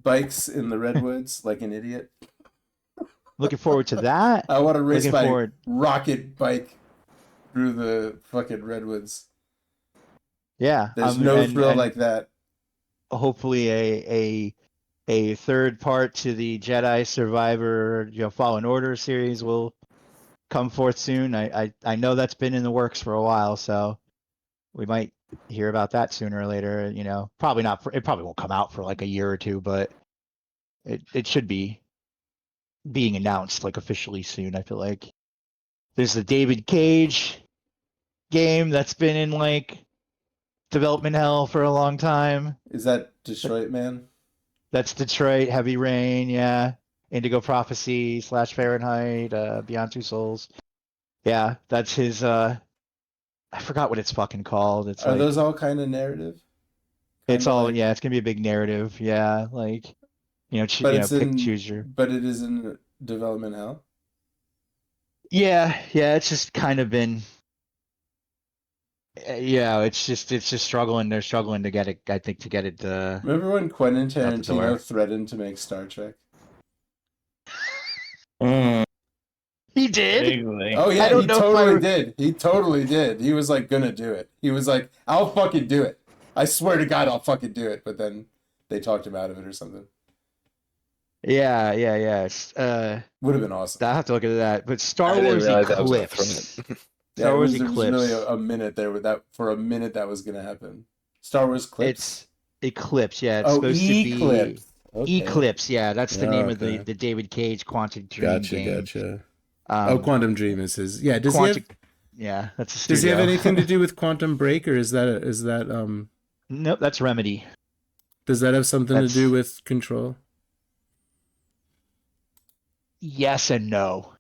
bikes in the redwoods like an idiot. looking forward to that. I want to race Looking my forward. rocket bike through the fucking redwoods. Yeah, There's no and thrill like that. hopefully a third part to the Jedi Survivor, Fallen Order series will come forth soon. I know that's been in the works for a while, so we might hear about that sooner or later. Probably not. It probably won't come out for like a year or two, but it should be being announced like officially soon. I feel like there's the David Cage game that's been in like development hell for a long time. Is that Detroit Man? That's Detroit, Heavy Rain, yeah. Indigo Prophecy / Fahrenheit, Beyond Two Souls. Yeah, that's his. I forgot what it's fucking called. It's Are like those all kind of narrative? it's Kinda all. like, Yeah, it's gonna be a big narrative. Yeah, like but it's pick in, choose your. but it is in development hell. Yeah, yeah. It's just kind of been. Yeah, it's just struggling. They're struggling to get it. I think to get it Remember when Quentin out the door. Tarantino threatened to make Star Trek? Mm, He did. vaguely. Oh I yeah, don't he know if I. totally did. He totally did. He was like gonna do it. He was like, "I'll fucking do it. I swear to God, I'll fucking do it." But then they talked him out of it or something. Yeah, yeah, yeah. Would have been awesome. I have to look into that. But I Star didn't Wars realize that was a Eclipse. threat. Yeah, Star it Wars was. There was really Eclipse. a minute there with that. For a minute, that was gonna happen. Star Wars Clips. It's Eclipse. Yeah, it's Oh, supposed to be Eclipse. Okay. Eclipse. Yeah, that's the Oh, name of okay. the David Cage Quantum Dream Gotcha, game. gotcha. Oh, Quantum Dream is his. Yeah. Does Quantum. he have? Yeah, that's a Does he have studio. anything to do with Quantum Break, or is that Nope, that's Remedy. does that have something to That's do with Control? yes and no.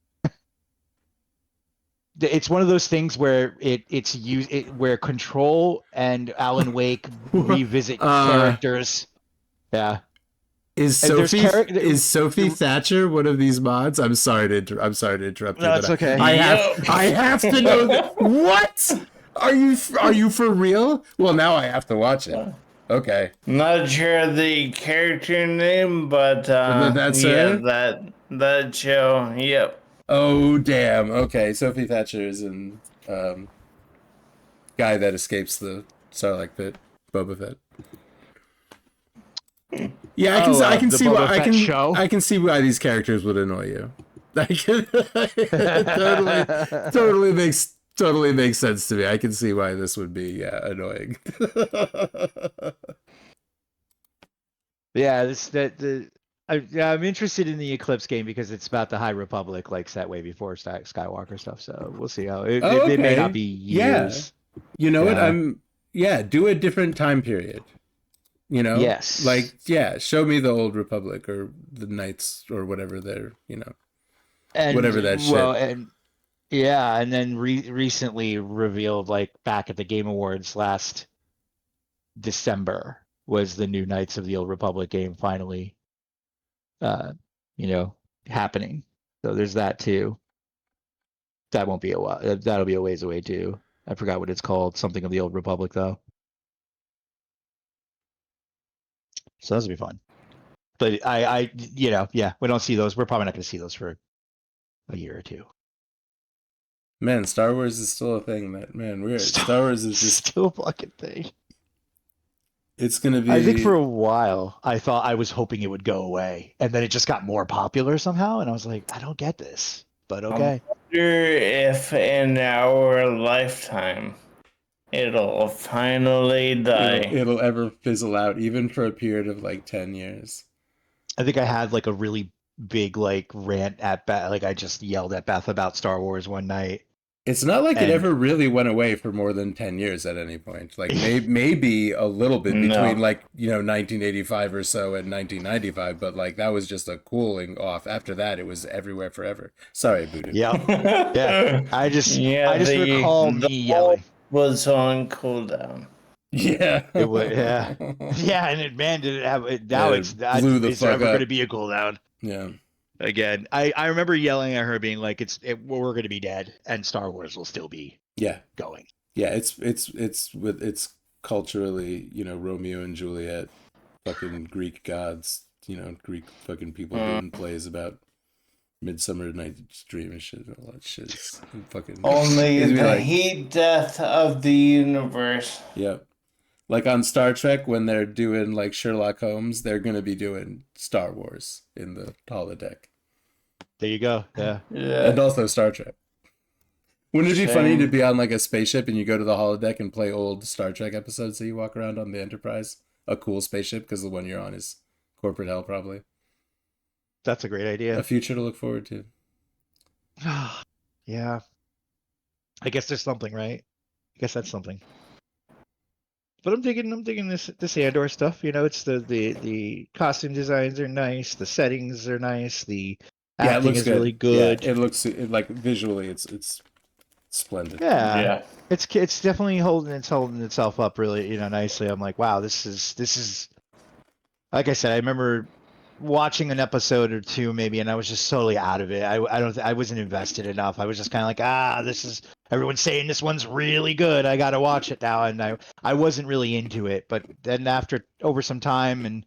It's one of those things where it's used where Control and Alan Wake revisit characters. Yeah. Is And there's Sophie Thatcher one of these mods? I'm sorry to interrupt you. No, but it's okay. I have to know that. What? Are you for real? Well, now I have to watch it. Okay. Not sure the character name, but That's yeah, her? that show. Yep. Oh damn. Okay. Sophie Thatcher is in guy that escapes the Sarlacc pit, Boba Fett. Yeah, I can the see Boba why Fett show? I can see why these characters would annoy you. It totally makes sense to me. I can see why this would be annoying. Yeah, I'm interested in the Eclipse game because it's about the High Republic, like set way before Skywalker stuff. So we'll see how it may not be years. You know what? Yeah. Do a different time period. You know? Yes. Like, show me the old Republic or the Knights or whatever they're, And whatever that shit. well, and yeah, and then recently revealed, like back at the Game Awards last December, was the new Knights of the Old Republic game finally, happening. So there's that too. That won't be a while. That'll be a ways away too. I forgot what it's called. Something of the Old Republic though. So those will be fun. But we don't see those. We're probably not going to see those for a year or two. Man, Star Wars is still a thing. Star Wars is just still a fucking thing. It's gonna be. I think for a while I was hoping it would go away, and then it just got more popular somehow, and I was like, I don't get this, but okay. I wonder if in our lifetime it'll finally die. It'll ever fizzle out, even for a period of like 10 years. I think I had like a really big like rant at Beth. Like I just yelled at Beth about Star Wars one night. It's not like it ever really went away for more than 10 years at any point. Like maybe a little bit between 1985 or so and 1995, but like that was just a cooling off. After that, it was everywhere forever. Sorry, Budu. Yeah. I just recall me yelling. Was on cooldown. Yeah. It was, yeah. Yeah, and did it have it now? It blew the is there fuck ever up. going to be a cooldown? Yeah. Again, I remember yelling at her, being like, we're going to be dead, and Star Wars will still be going. Yeah, it's culturally, Romeo and Juliet, fucking Greek gods, Greek fucking people doing plays about Midsummer Night's Dream and shit, and all that shit. It's fucking Only it'd be the like, heat death of the universe. Yep. Like on Star Trek, when they're doing like Sherlock Holmes, they're gonna be doing Star Wars in the holodeck. There you go. Yeah. And also Star Trek. Wouldn't it be funny to be on like a spaceship and you go to the holodeck and play old Star Trek episodes that you walk around on the Enterprise? A cool spaceship, because the one you're on is corporate hell, probably. That's a great idea. A future to look forward to. Yeah. I guess there's something, right? I guess that's something. But I'm digging this Andor stuff. It's the costume designs are nice, the settings are nice, the acting is really good. Yeah, it looks like visually, it's Splendid. Yeah. It's definitely holding itself up really, nicely. I'm like, wow, this is like I said, I remember watching an episode or two maybe, and I was just totally out of it. I wasn't invested enough. I was just kind of like, this is everyone's saying this one's really good. I got to watch it now, and I wasn't really into it. But then after over some time and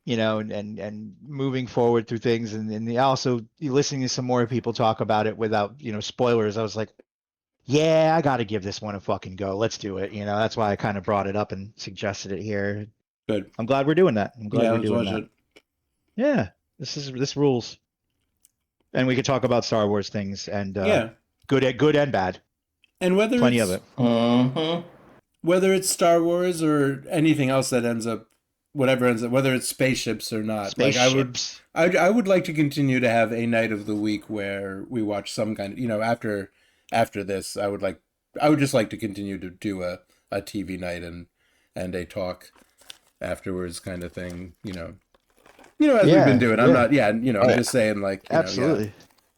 and moving forward through things, and also listening to some more people talk about it without spoilers, I was like, yeah, I got to give this one a fucking go. Let's do it. That's why I kind of brought it up and suggested it here. Good. I'm glad we're doing that. I'm glad Yeah, we're let's doing watch that. it. Yeah, this rules. And we could talk about Star Wars things and good and bad. And whether Plenty it's, of it. Mm-hmm. whether it's Star Wars or anything else that ends up, whether it's spaceships or not. Spaceships. Like I would like to continue to have a night of the week where we watch some kind of, after this, I would just like to continue to do a TV night and a talk afterwards kind of thing, as we've been doing. I'm not, I'm just saying, like, Absolutely. Yeah.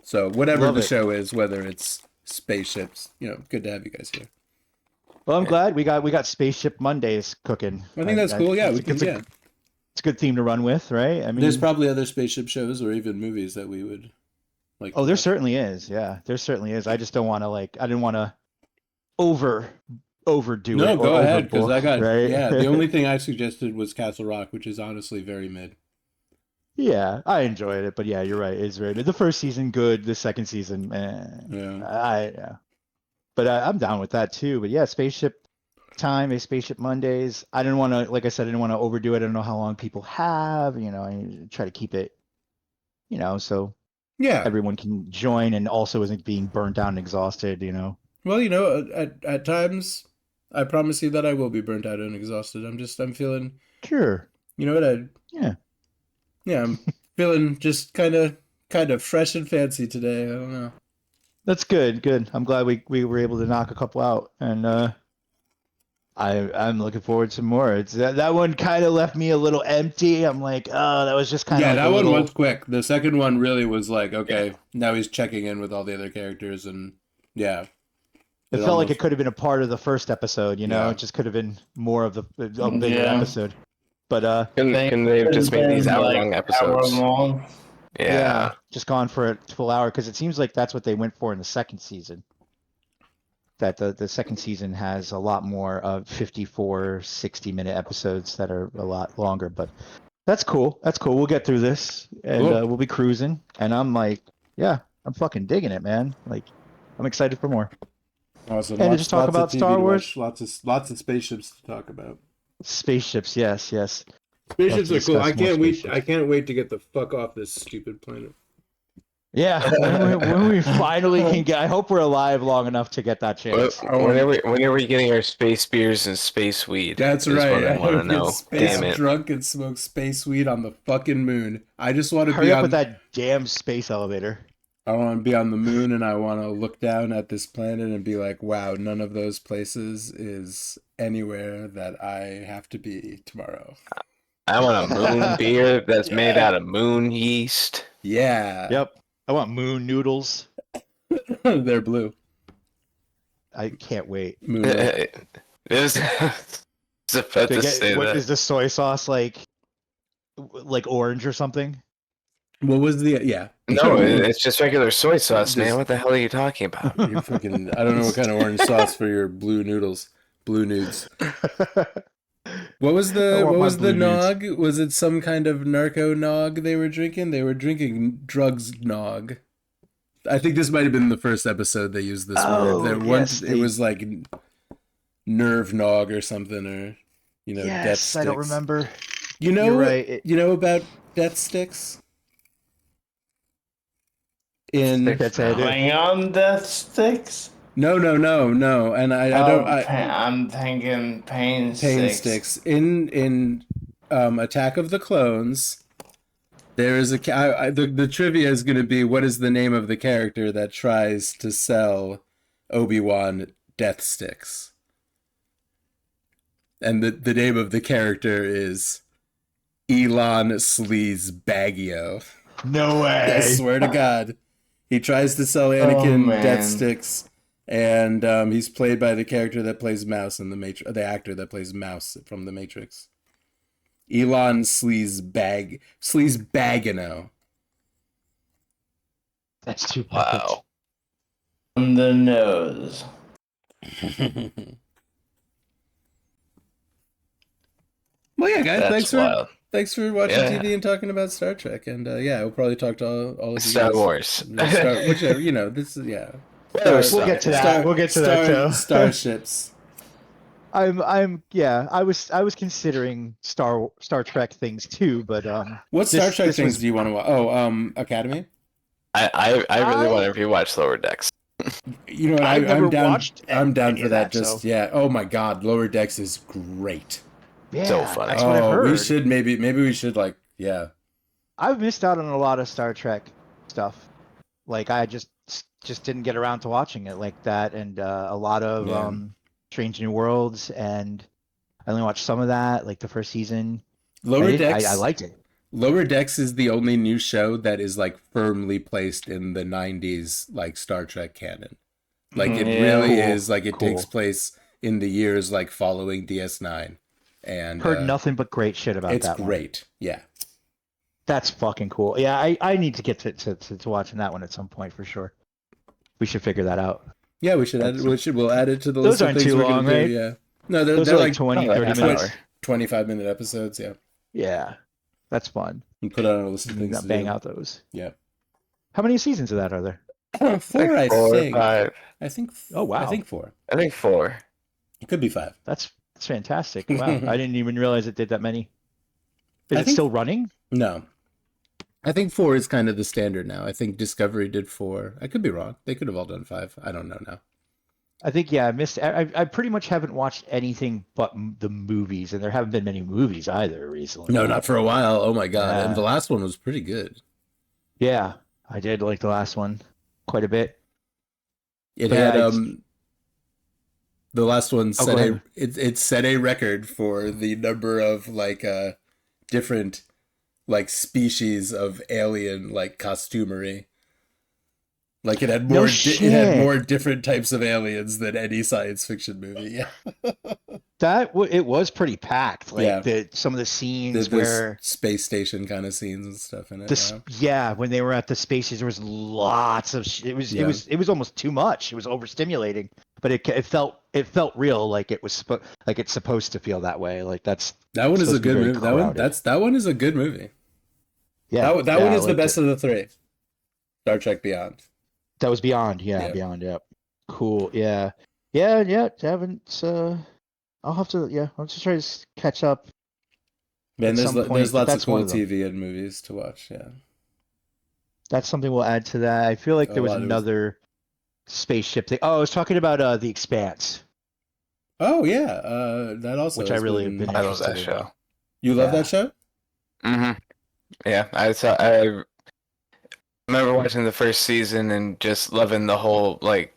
So whatever Love the it. show is, whether it's spaceships, good to have you guys here. Well, I'm glad we got Spaceship Mondays cooking. I think that's cool. Yeah, we can. It's a good theme to run with, right? I mean, There's probably other spaceship shows or even movies that we would like. Oh, there certainly is. Yeah, there certainly is. I just don't want to I didn't want to overdo it. No, go ahead, because I got right? The only thing I suggested was Castle Rock, which is honestly very mid. Yeah, I enjoyed it, but yeah, you're right. It's very good. The first season, good. The second season, Yeah. But I'm down with that too. But yeah, Spaceship Spaceship Mondays. I didn't want to, like I said, I didn't want to overdo it. I don't know how long people have. I try to keep it, so Yeah. everyone can join and also isn't being burnt out and exhausted. Well, at times, I promise you that I will be burnt out and exhausted. I'm feeling. Sure. You know what? Yeah, I'm feeling just kind of fresh and fancy today. I don't know. That's good. Good. I'm glad we were able to knock a couple out, and I'm looking forward to more. It's that one kind of left me a little empty. I'm like, oh, that was just kind of that one was quick. The second one really was like, okay, now he's checking in with all the other characters, and yeah. It felt like it could have been a part of the first episode, It just could have been more of the bigger episode. But Can they have just made these hour-long episodes? Hour-long. Yeah. just gone for a full hour because it seems like that's what they went for in the second season. That the second season has a lot more of 54, 60-minute episodes that are a lot longer, but that's cool. That's cool. We'll get through this and Cool. we'll be cruising. And I'm like, yeah, I'm fucking digging it, man. Like, I'm excited for more. Awesome. And to just talk about Star Wars. Lots of spaceships to talk about. Spaceships, yes. Spaceships are cool. discuss I more can't wait. spaceships. I can't wait to get the fuck off this stupid planet. Yeah, when we finally can get. I hope we're alive long enough to get that chance. When are we getting our space beers and space weed? That's is right. What I want to get know. space Damn it. drunk and smoke space weed on the fucking moon. I just want to Hurry be up on. with that damn space elevator. I want to be on the moon, and I want to look down at this planet and be like, "Wow, none of those places is anywhere that I have to be tomorrow." I want a moon beer that's made out of moon yeast. Yeah. Yep. I want moon noodles. They're blue. I can't wait. Moon. It was about to say What that. is the soy sauce like orange or something? What was the yeah? No, it's just regular soy sauce, man. Just- What the hell are you talking about? You fucking. I don't know what kind of orange sauce for your blue noodles. Blue nudes. What was I the want what my was the blue nudes. nog? Was it some kind of narco nog they were drinking? They were drinking drugs nog. I think this might have been the first episode they used this Oh, word. There yes, it was like nerve nog or something, or death Yes, sticks. I don't remember. You know, You're right. you know about death sticks? In That's how I do. Hang on, death sticks. no, and I don't. I'm thinking pain Pain sticks. sticks. In Attack of the Clones, there is the trivia is going to be what is the name of the character that tries to sell Obi-Wan death sticks, and the name of the character is Elon Sleaze Baggio. No way. I swear to God, he tries to sell Anakin man. death sticks, and he's played by the character that plays Mouse in the Matrix, the actor that plays Mouse from the Matrix. Elon Sleazebagano. That's too perfect. Wow. On the nose. Well, yeah, guys, That's wild. thanks for watching Yeah. TV and talking about Star Trek, and yeah, we'll probably talk to all of you Star guys. Wars. Whichever, this is We'll get to that. We'll get to that too. Starships. I was considering Star Trek things too, but What Star Trek this things was- do you want to watch? Oh, Academy. I really want to rewatch Lower Decks. You know what? I've never I'm down. watched I'm down any for of that. that, Just so- yeah. Oh my God, Lower Decks is great. Yeah, So funny. that's what I've heard. We should maybe we should yeah. I've missed out on a lot of Star Trek stuff. Like I just didn't get around to watching it like that, and a lot of Yeah. Strange New Worlds, and I only watched some of that, like the first season. Lower Decks. I liked it. Lower Decks is the only new show that is like firmly placed in the 90s like Star Trek canon. Like it Yeah. really Cool. is like it Cool. takes place in the years like following DS9. And Heard nothing but great shit about it's that one. great. Yeah. That's fucking cool. Yeah, I need to get to watching that one at some point for sure. We should figure that out. Yeah, we should add we'll add it to the Those list of aren't things too we're gonna long, do, right? yeah. No, they're Those they're are like like 20, like 30 half an minutes. hour. 25-minute episodes, yeah. Yeah, that's fun. And put it on a list of things to Bang do. out those. Yeah. How many seasons of that are there? Four, I Four or think. five. I think. Oh, wow. I think 4. I think 4. It could be 5. That's fantastic. Wow, I didn't even realize it did that many. Is I it think- still running? No. I think 4 is kind of the standard now. I think Discovery did 4. I could be wrong. They could have all done 5. I don't know now. I think I missed. I pretty much haven't watched anything but the movies, and there haven't been many movies either recently. No, not for a while. Oh my God. Yeah. And the last one was pretty good. Yeah, I did like the last one quite a bit. It But had yeah, it's- the last one Oh, set go a ahead. it set a record for the number of like different like species of alien like costumery. Like it had No more it had shit. more different types of aliens than any science fiction movie. Yeah. It was pretty packed. Like Yeah. some of the scenes There's where space station kind of scenes and stuff in it. when they were at the spaces, there was lots of it was Yeah. it was almost too much. It was overstimulating, but it felt real, like it was like it's supposed to feel that way. Like that one is a supposed to be good very movie. crowded. That one is a good movie. yeah. That one I is the liked best it. of the 3. Star Trek Beyond. That was Beyond. Yeah, Yeah. Beyond. Yep. Cool. Yeah. Yeah. Haven't. I'll have to. Yeah. I'll just try to catch up. Man, At there's some point, there's but lots of that's one cool of them. TV and movies to watch. Yeah. That's something we'll add to that. I feel like A there was lot. It was- another spaceship thing. Oh, I was talking about The Expanse. Oh yeah, that also. Which I has really have been I love that interested in. show. You love Yeah. that show? Mm-hmm. Yeah, I remember watching the first season and just loving the whole like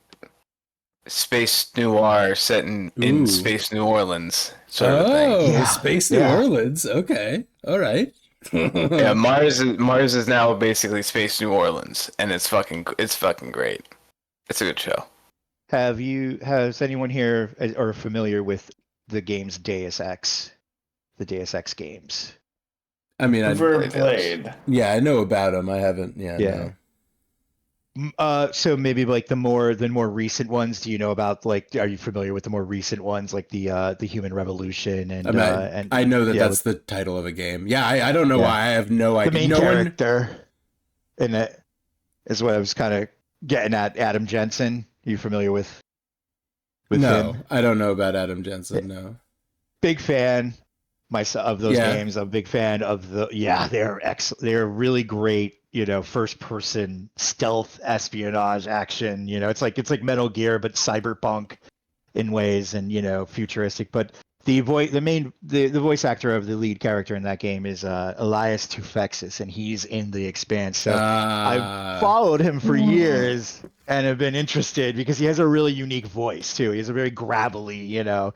space noir set in Ooh. space New Orleans sort of thing. Oh, Yeah. Space New Yeah. Orleans. Okay, all right. Yeah, Mars is now basically space New Orleans, and it's fucking great. It's a good show. Has anyone here or familiar with the games Deus Ex? The Deus Ex games. I mean, Never played those. played. yeah, I know about them. I haven't. Yeah. Yeah. No. So maybe like the more recent ones. Do you know about like? Are you familiar with the more recent ones like the Human Revolution and I mean, and I know that yeah, that's the title of a game. Yeah, I don't know Yeah. why. I have no the idea. main No one. character in it is what I was kind of getting at. Adam Jensen. Are you familiar with No, him? I don't know about Adam Jensen. No. Big fan myself of those Yeah. games. I'm a big fan of they're excellent. They're really great, first person stealth espionage action. It's like Metal Gear but cyberpunk in ways, and futuristic. But the voice actor of the lead character in that game is Elias Tufexis, and he's in The Expanse. So I've followed him for years and have been interested because he has a really unique voice too. He has a very gravelly, so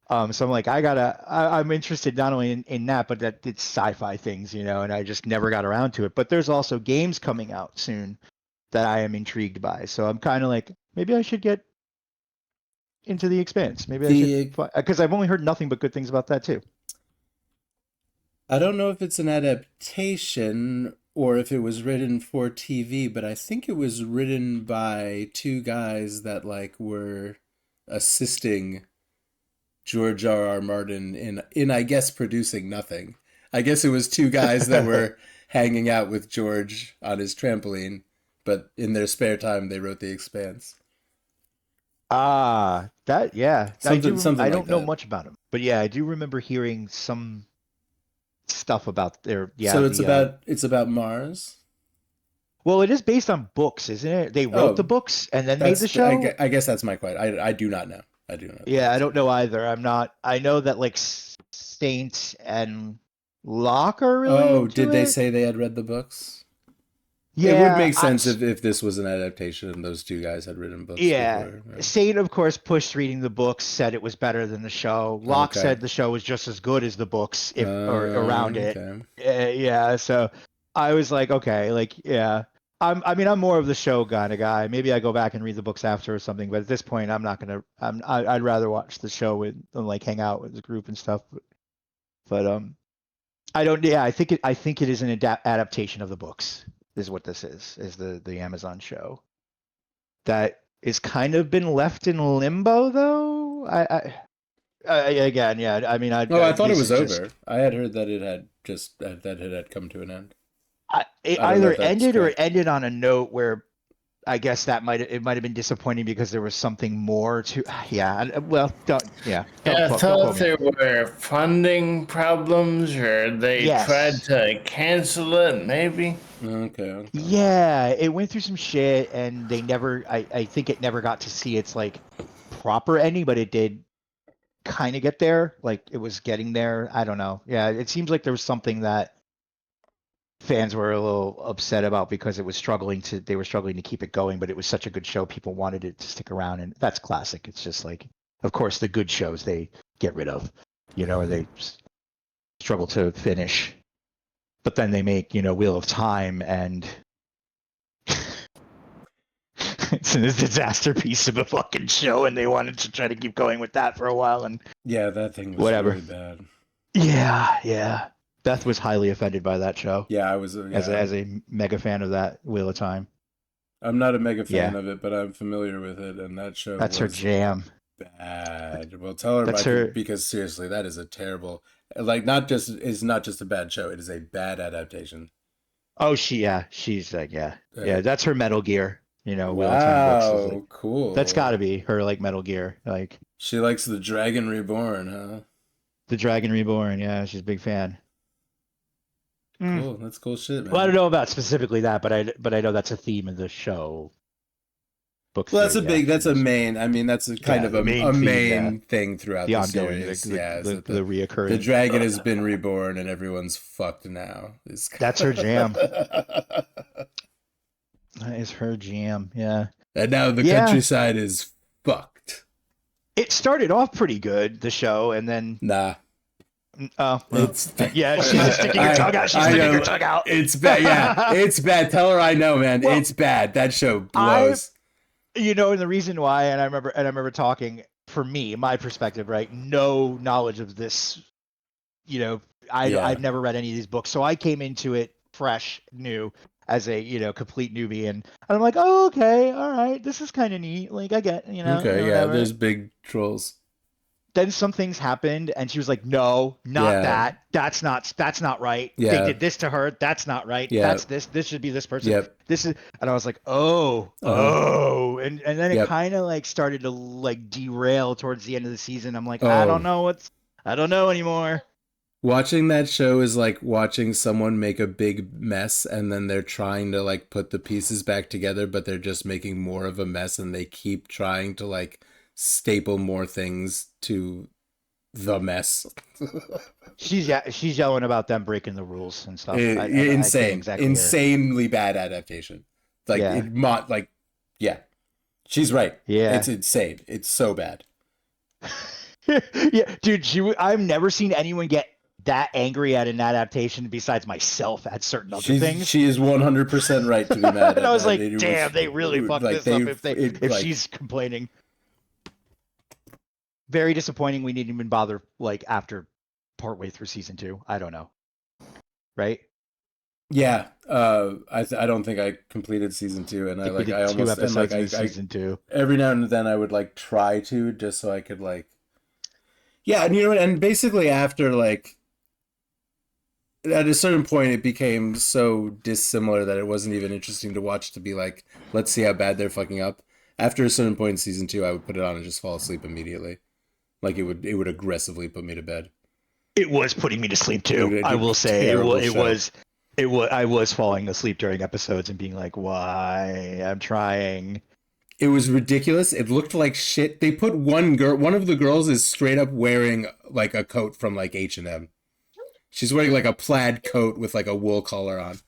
I'm like, I'm interested not only in that, but that it's sci-fi things, and I just never got around to it. But there's also games coming out soon that I am intrigued by. So I'm kind of like, maybe I should get Into the Expanse. Maybe The- I should, because I've only heard nothing but good things about that too. I don't know if it's an adaptation or if it was written for TV, but I think it was written by two guys that like were assisting George R.R. Martin in I guess producing nothing. I guess it was two guys that were hanging out with George on his trampoline, but in their spare time they wrote The Expanse. That yeah. Something I like don't know that. much about him, but yeah, I do remember hearing some stuff about their So it's about Mars. well, it is based on books, isn't it? They wrote the books and then made the show. I guess that's my question. I do not know. I do not know. Yeah, I don't know either. I know that like Saint and Locke are really Oh, into did they it. say they had read the books? Yeah, It would make sense if this was an adaptation and those two guys had written books yeah. before. Right? Saint, of course, pushed reading the books, said it was better than the show. Locke Okay. said the show was just as good as the books, or around it. Okay. Yeah, so I was like, okay, like, yeah. I'm more of the show kind of guy. Maybe I go back and read the books after or something, but at this point, I'm not gonna. I'd rather watch the show and like hang out with the group and stuff. But I don't. Yeah, I think it is an adaptation of the books. Is what this is the Amazon show that is kind of been left in limbo though. Again, yeah. I mean, I thought it was over. I had heard that it had come to an end. It I don't know either if that's ended or it correct. ended on a note where I guess it might have been disappointing because there was something more to. Yeah, well, don't. Yeah, I don't thought quote me. there were funding problems, or they Yes. tried to cancel it, maybe. Okay. Yeah, it went through some shit, and they never. I think it never got to see its like proper ending, but it did kind of get there. Like it was getting there. I don't know. Yeah, it seems like there was something that fans were a little upset about because they were struggling to keep it going, but it was such a good show, people wanted it to stick around, and that's classic. It's just like, of course, the good shows they get rid of, or they struggle to finish, but then they make Wheel of Time, and it's a disaster piece of a fucking show, and they wanted to try to keep going with that for a while, and Yeah, that thing was Whatever. really bad. yeah. Beth was highly offended by that show. Yeah, I was. As a mega fan of that Wheel of Time. I'm not a mega fan Yeah. of it, but I'm familiar with it, and that show That's her was jam. bad. Well, tell her, That's Mikey, her- because seriously, that is a terrible. Like, not just a bad show; it is a bad adaptation. Oh, she's like, yeah. That's her Metal Gear. Wheel of Time books is Wow, like, cool. that's got to be her like Metal Gear, like She likes the Dragon Reborn, huh? the Dragon Reborn. Yeah, she's a big fan. Cool. That's cool shit, man. Well, I don't know about specifically that, but I know that's a theme of the show. Book Well, that's a three, big. That's a main. I mean, that's a kind of the a main main theme, thing throughout the the ongoing, series. the the reoccurring. dragon has been reborn, and everyone's fucked now. That's her jam. That is her jam. Yeah. And now the Yeah. countryside is fucked. It started off pretty good, the show, and then Nah. well, It's yeah, she's just sticking her tongue out. She's I sticking know. her tongue out. It's bad. Yeah, it's bad. Tell her I know, man. Well, it's bad. That show blows. And the reason why, and I remember talking, for me, my perspective, right? No knowledge of this. I've never read any of these books, so I came into it fresh, new, as a complete newbie, and I'm like, oh, okay, all right, this is kind of neat. Like I get, Okay, yeah. whatever. There's big trolls. Then some things happened, and she was like, no, not Yeah. that. That's not right. Yeah. They did this to her. That's not right. Yeah. That's this. This should be this person. Yep. This is, and I was like, oh, and then it Yep. kind of like started to like derail towards the end of the season. I'm like, Oh. I don't know anymore. Watching that show is like watching someone make a big mess and then they're trying to like put the pieces back together, but they're just making more of a mess and they keep trying to like staple more things to the mess. She's yelling about them breaking the rules and stuff. I can't Insane. exactly hear. Insanely bad adaptation. Like, Yeah. yeah. She's right. Yeah. It's insane. It's so bad. Yeah, dude, I've never seen anyone get that angry at an adaptation besides myself at certain other things. She is 100% right to be mad at And I was that. like, damn, they really fucked this up if like, she's complaining. very disappointing. We didn't even bother like after partway through season 2. I don't know. Right? Yeah, I don't think I completed season 2, and I think we did 2 episodes in season 2. every now and then I would like try to just so I could like, yeah, and you know what, and basically after like at a certain point it became so dissimilar that it wasn't even interesting to watch, to be like, let's see how bad they're fucking up. After a certain point in season 2, I would put it on and just fall asleep immediately. Like it would aggressively put me to bed. It was putting me to sleep too. It I will say terrible it show. was. It was. I was falling asleep during episodes and being like, "Why? I'm trying." It was ridiculous. It looked like shit. They put one of the girls is straight up wearing like a coat from like H&M. She's wearing like a plaid coat with like a wool collar on.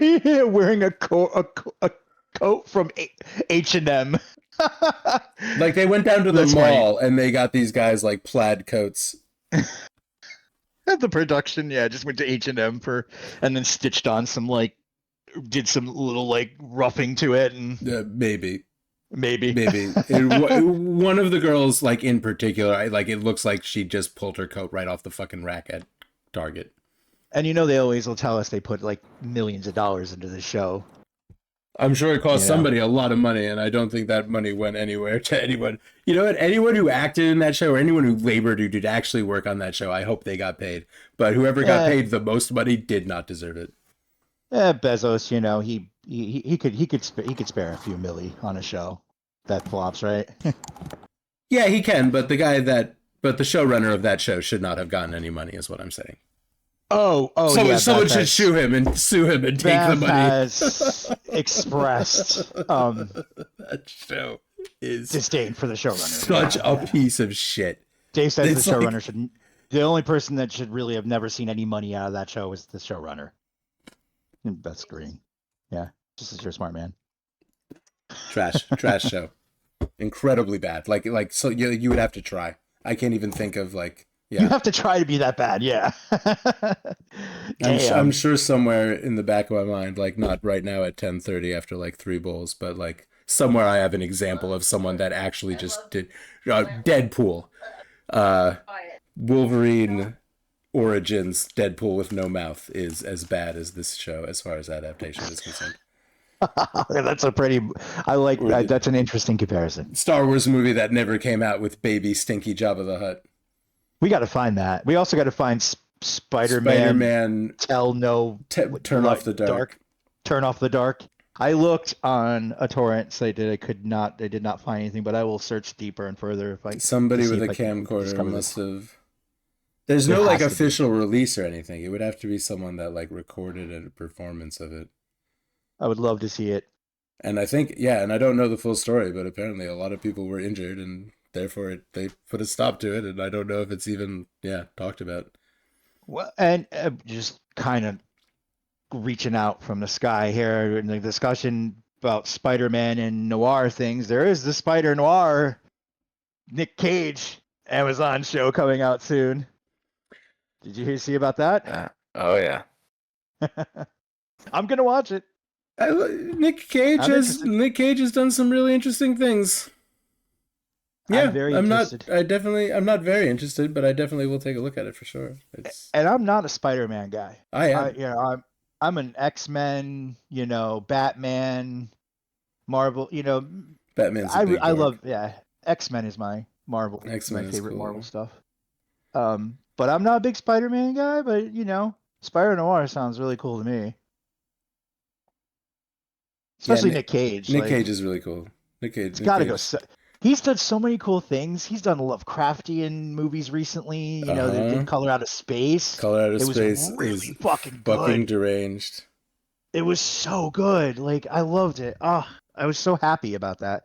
Wearing a coat from H&M. Like they went down to the That's mall and they got these guys like plaid coats. The production, yeah, just went to H&M and then stitched on some like, did some little like roughing to it, and Maybe. maybe. One of the girls, like in particular, like it looks like she just pulled her coat right off the fucking rack at Target. And you know they always will tell us they put like millions of dollars into the show. I'm sure it cost You know. somebody a lot of money, and I don't think that money went anywhere to anyone. You know what? Anyone who acted in that show or anyone who labored, who did actually work on that show, I hope they got paid. But whoever got paid the most money did not deserve it. Bezos, you know, he could spare a few milli on a show that flops, right? Yeah, he can, but the showrunner of that show should not have gotten any money, is what I'm saying. Someone should sue him and take the money. Has expressed that show is disdain for the showrunner. Such a piece of shit. Dave says It's the showrunner should. The only person that should really have never seen any money out of that show is the showrunner. And Beth Green. Yeah, just as you're a smart man. Trash show. Incredibly bad. Like so you would have to try. I can't even think of like. Yeah. You have to try to be that bad, yeah. I'm sure somewhere in the back of my mind, like not right now at 10:30 after like 3 bowls, but like somewhere I have an example of someone that actually just did Deadpool, Wolverine Origins. Deadpool with no mouth is as bad as this show as far as adaptation is concerned. That's that's an interesting comparison. Star Wars movie that never came out with baby stinky Jabba the Hutt. We got to find that. We also got to find Spider-Man. Turn off the dark. Turn off the dark. I looked on a torrent site that I did not find anything, but I will search deeper and further if I. Somebody with a camcorder must have. There's no like official release or anything. It would have to be someone that like recorded a performance of it. I would love to see it. And I think, yeah, and I don't know the full story, but apparently a lot of people were injured and therefore they put a stop to it, and I don't know if it's even talked about. Well, and just kind of reaching out from the sky here in the discussion about Spider-Man and noir things. There is the Spider Noir Nick Cage Amazon show coming out soon. Did you see about that? Oh yeah. I'm gonna watch it. Nick Cage has done some really interesting things. Yeah, I'm not very interested, but I definitely will take a look at it for sure. And I'm not a Spider-Man guy. I am. I'm an X-Men, Batman, Marvel, Batman's I love X-Men is my Marvel. X-Men my favorite cool. Marvel stuff. But I'm not a big Spider-Man guy, but Spider Noir sounds really cool to me. Especially Nick Cage. Nick Cage is really cool. Nick Cage. He's done so many cool things. He's done Lovecraftian movies recently. They did Color Out of Space. Color Out of Space was really is fucking deranged. It was so good. Like, I loved it. I was so happy about that.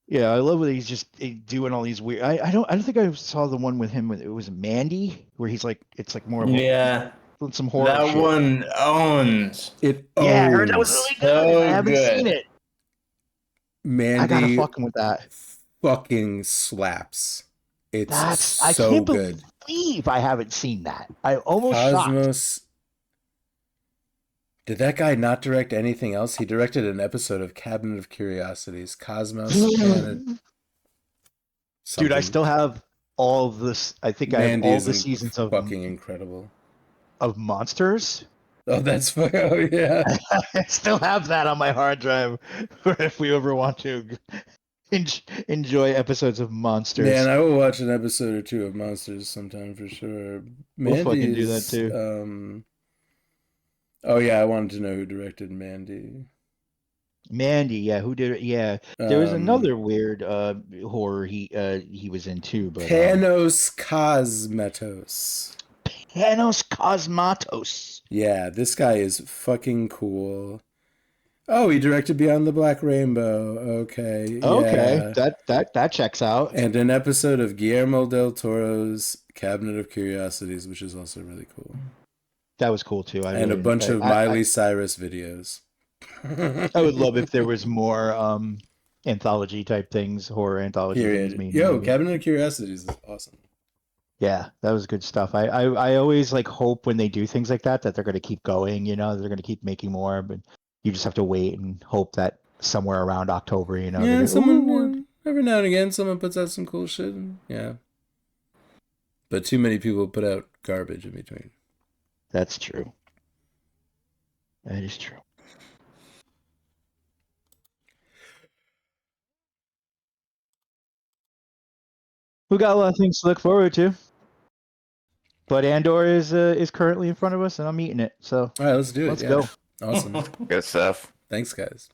Yeah, I love when he's just doing all these weird. I don't think I saw the one with him. It was Mandy, where he's like, it's like more of some horror. That shit. one owns. It Yeah, I heard that was really good. So I haven't seen it. Mandy, I gotta fucking with that. Fucking slaps. It's I so can't good. believe I haven't seen that. I almost Cosmos. shocked. Did that guy not direct anything else? He directed an episode of Cabinet of Curiosities. Cosmos. Dude, I something. still have all of this. I think I have Mandy all is the seasons of fucking incredible. Monsters. Oh, oh yeah. I still have that on my hard drive for if we ever want to enjoy episodes of Monsters. Man, I will watch an episode or two of Monsters sometime for sure. We'll fucking do that Mandy's, too. Oh yeah, I wanted to know who directed Mandy. Mandy, yeah, who did it? Yeah, there was Um, another weird horror he was in too, but Panos Cosmatos. Panos Cosmatos. Yeah, this guy is fucking cool. Oh, he directed Beyond the Black Rainbow. Okay, Okay, yeah. that checks out. And an episode of Guillermo del Toro's Cabinet of Curiosities, which is also really cool. That was cool too. And a bunch of Miley Cyrus videos. I would love if there was more anthology type things, horror anthology things. Period. Yo, Cabinet of Curiosities is awesome. Yeah, that was good stuff. I always like hope when they do things like that they're going to keep going. You know, they're going to keep making more, but you just have to wait and hope that somewhere around October, you know, Yeah, they're someone every now and again someone puts out some cool shit. Yeah, but too many people put out garbage in between. That's true. That is true. We got a lot of things to look forward to, but Andor is currently in front of us, and I'm eating it. So All right, let's do it. let's Yeah. go. Awesome. Good stuff. Thanks, guys.